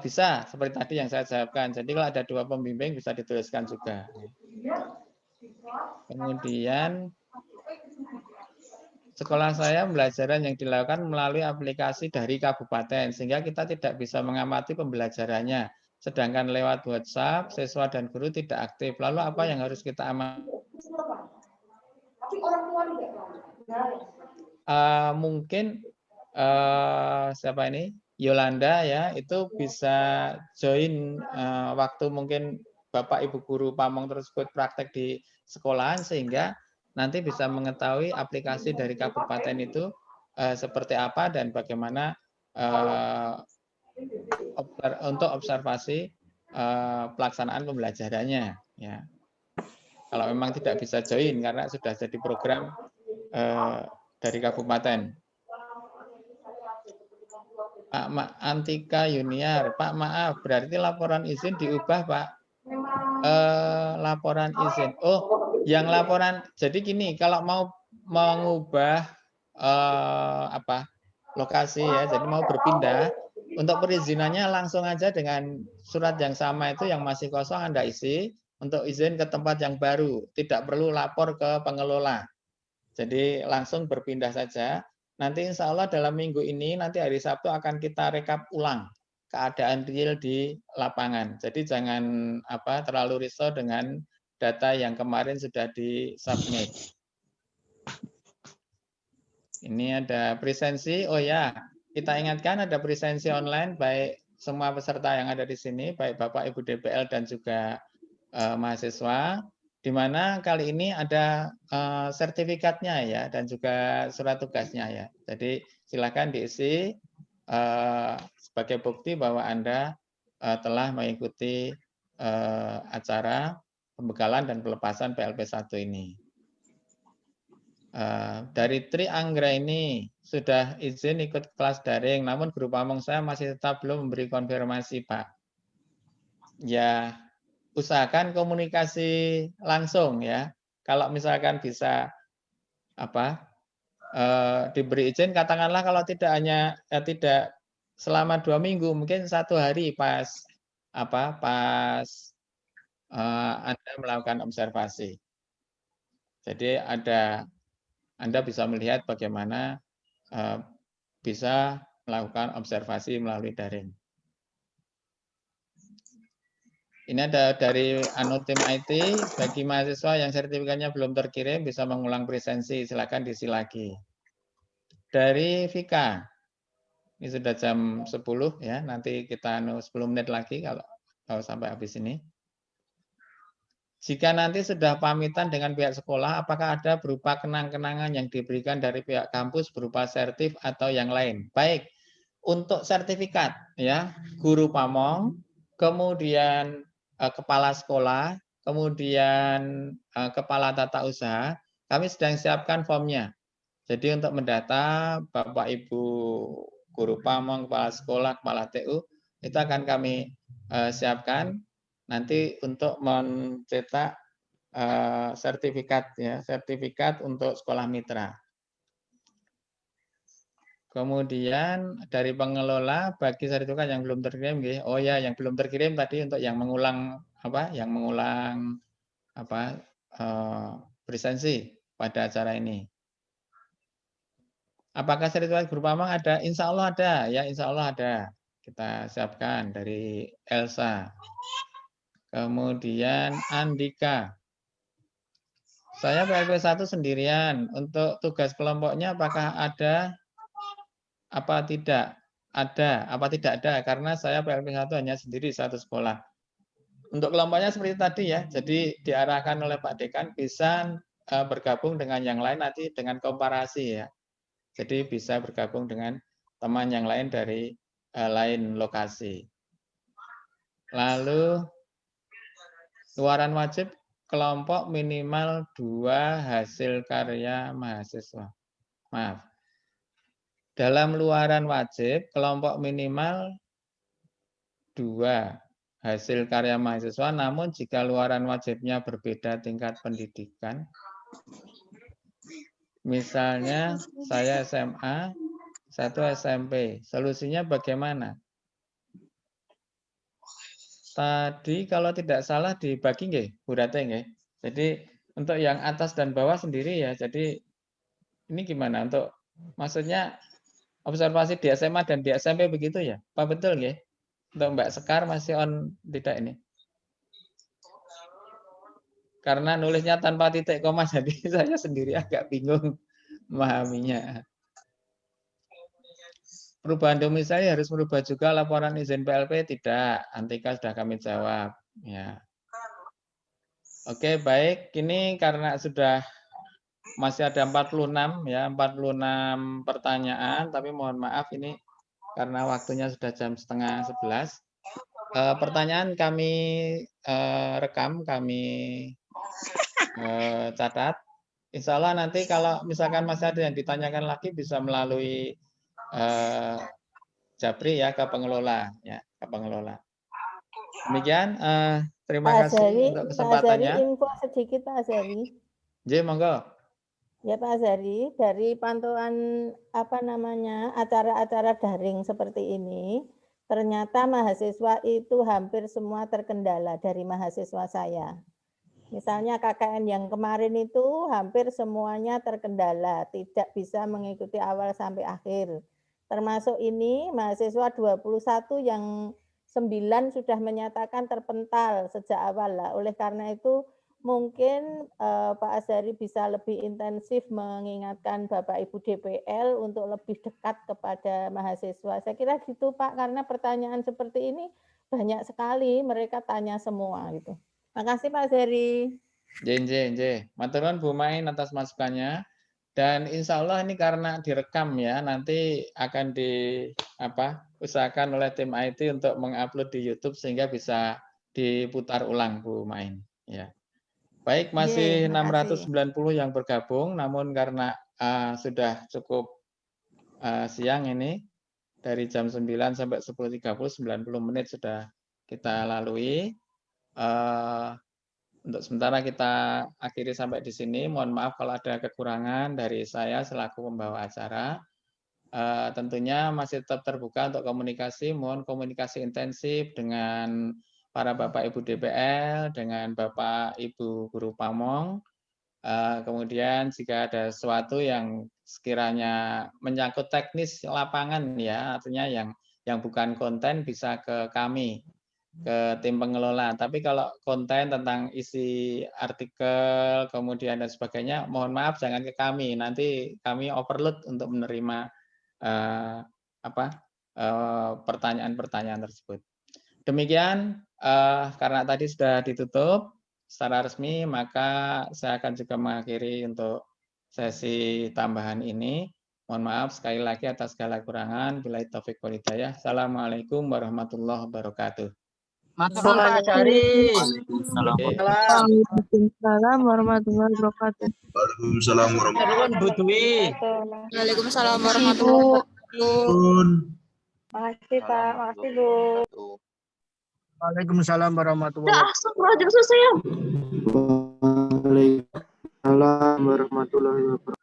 Bisa, seperti tadi yang saya jawabkan. Jadi kalau ada 2 pembimbing bisa dituliskan juga. Kemudian sekolah saya pembelajaran yang dilakukan melalui aplikasi dari kabupaten, sehingga kita tidak bisa mengamati pembelajarannya. Sedangkan lewat WhatsApp, siswa dan guru tidak aktif. Lalu apa yang harus kita amati? Mungkin siapa ini? Yolanda ya, itu bisa join waktu mungkin Bapak Ibu guru pamong tersebut praktek di sekolahan, sehingga nanti bisa mengetahui aplikasi dari kabupaten itu seperti apa dan bagaimana untuk observasi pelaksanaan pembelajarannya ya. Kalau memang tidak bisa join karena sudah jadi program dari kabupaten. Pak Antika Yuniar, Pak maaf, berarti laporan izin diubah Pak. Laporan izin. Oh, yang laporan. Jadi gini, kalau mau mengubah lokasi ya, jadi mau berpindah, untuk perizinannya langsung aja dengan surat yang sama itu yang masih kosong Anda isi untuk izin ke tempat yang baru, tidak perlu lapor ke pengelola. Jadi langsung berpindah saja. Nanti insya Allah dalam minggu ini, nanti hari Sabtu akan kita rekap ulang keadaan real di lapangan. Jadi jangan terlalu risau dengan data yang kemarin sudah disubmit. Ini ada presensi. Oh ya, kita ingatkan ada presensi online baik semua peserta yang ada di sini, baik Bapak Ibu DPL dan juga mahasiswa. Di mana kali ini ada sertifikatnya ya dan juga surat tugasnya ya. Jadi silakan diisi sebagai bukti bahwa Anda telah mengikuti acara pembekalan dan pelepasan PLP1 ini. Dari Tri Anggra ini sudah izin ikut kelas daring, namun guru pamong saya masih tetap belum memberi konfirmasi, Pak. Ya, usahakan komunikasi langsung ya. Kalau misalkan bisa diberi izin, katakanlah kalau tidak tidak selama 2 minggu, mungkin 1 hari pas Anda melakukan observasi. Jadi Anda bisa melihat bagaimana bisa melakukan observasi melalui daring. Ini ada dari tim IT, bagi mahasiswa yang sertifikatnya belum terkirim bisa mengulang presensi, silakan diisi lagi. Dari Vika, ini sudah jam 10 ya, nanti kita 10 menit lagi kalau sampai habis ini. Jika nanti sudah pamitan dengan pihak sekolah, apakah ada berupa kenang-kenangan yang diberikan dari pihak kampus berupa sertif atau yang lain? Baik, untuk sertifikat ya, guru pamong, kemudian kepala sekolah, kemudian kepala tata usaha, kami sedang siapkan formnya. Jadi untuk mendata Bapak Ibu guru pamong, kepala sekolah, kepala TU, itu akan kami siapkan nanti untuk mencetak sertifikat ya, sertifikat untuk sekolah mitra. Kemudian dari pengelola bagi sertifikat yang belum terkirim, oh ya, yang belum terkirim tadi untuk yang mengulang apa, yang mengulang apa presensi pada acara ini. Apakah sertifikat guru pamong ada? Insya Allah ada, ya Insya Allah ada. Kita siapkan dari Elsa. Kemudian Andika. Saya PLP 1 sendirian. Untuk tugas kelompoknya apakah ada? Apa tidak? Ada. Apa tidak ada? Karena saya PLP 1 hanya sendiri satu sekolah. Untuk kelompoknya seperti tadi ya. Jadi diarahkan oleh Pak Dekan bisa bergabung dengan yang lain nanti dengan komparasi ya. Jadi bisa bergabung dengan teman yang lain dari lain lokasi. Lalu luaran wajib kelompok minimal 2 hasil karya mahasiswa. Maaf. Dalam luaran wajib kelompok minimal 2 hasil karya mahasiswa, namun jika luaran wajibnya berbeda tingkat pendidikan, misalnya saya SMA, satu SMP. Solusinya bagaimana? Tadi kalau tidak salah dibagi nggih, Bu Rate nggih. Jadi untuk yang atas dan bawah sendiri ya. Jadi ini gimana untuk maksudnya observasi di SMA dan di SMP begitu ya? Pak betul nggih? Untuk Mbak Sekar masih on tidak ini? Karena nulisnya tanpa titik koma jadi saya sendiri agak bingung memahaminya. Perubahan domisili harus merubah juga laporan izin PLP? Tidak, Antika sudah kami jawab. Ya. Oke, baik. Ini karena sudah masih ada 46 ya, 46 pertanyaan, tapi mohon maaf ini karena waktunya sudah jam 10:30. Pertanyaan kami rekam, kami catat. Insya Allah nanti kalau misalkan masih ada yang ditanyakan lagi bisa melalui Japri ya ke pengelola ya, ke pengelola. Demikian terima kasih untuk kesempatannya. Pak Azhari, info sedikit Pak Azhari. J, monggo. Ya Pak Azhari, dari pantauan acara-acara daring seperti ini, ternyata mahasiswa itu hampir semua terkendala dari mahasiswa saya. Misalnya KKN yang kemarin itu hampir semuanya terkendala, tidak bisa mengikuti awal sampai akhir. Termasuk ini mahasiswa 21 yang 9 sudah menyatakan terpental sejak awal lah. Oleh karena itu mungkin Pak Azhari bisa lebih intensif mengingatkan Bapak Ibu DPL untuk lebih dekat kepada mahasiswa. Saya kira gitu Pak, karena pertanyaan seperti ini banyak sekali mereka tanya semua gitu. Makasih Pak Azhari. J. Matur nuwun Bu Main atas masukannya. Dan insya Allah ini karena direkam ya, nanti akan usahakan oleh tim IT untuk mengupload di YouTube sehingga bisa diputar ulang Bu Main. Ya. Baik, masih 690 yang bergabung, namun karena sudah cukup siang ini, dari jam 9 sampai 10:30, 90 menit sudah kita lalui. Untuk sementara kita akhiri sampai di sini. Mohon maaf kalau ada kekurangan dari saya selaku pembawa acara. Tentunya masih tetap terbuka untuk komunikasi. Mohon komunikasi intensif dengan para Bapak Ibu DPL, dengan Bapak Ibu Guru Pamong. Kemudian jika ada sesuatu yang sekiranya menyangkut teknis lapangan ya, artinya yang bukan konten bisa ke kami, ke tim pengelola. Tapi kalau konten tentang isi artikel kemudian dan sebagainya, mohon maaf jangan ke kami. Nanti kami overload untuk menerima pertanyaan-pertanyaan tersebut. Demikian karena tadi sudah ditutup secara resmi, maka saya akan juga mengakhiri untuk sesi tambahan ini. Mohon maaf sekali lagi atas segala kurangan. Billahi taufiq wal hidayah. Assalamualaikum warahmatullahi wabarakatuh. Matur Pak Azhari. Waalaikumsalam warahmatullahi wabarakatuh. Waalaikumsalam warahmatullahi wabarakatuh. Waalaikumsalam warahmatullahi wabarakatuh. Makasih Pak, makasih Bu. Waalaikumsalam warahmatullahi wabarakatuh. Waalaikumsalam warahmatullahi wabarakatuh.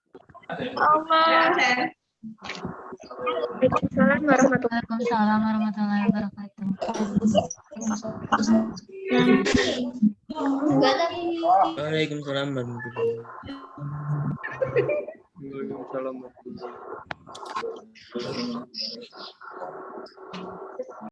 Waalaikumsalam warahmatullahi wabarakatuh. Waalaikumsalam warahmatullahi wabarakatuh.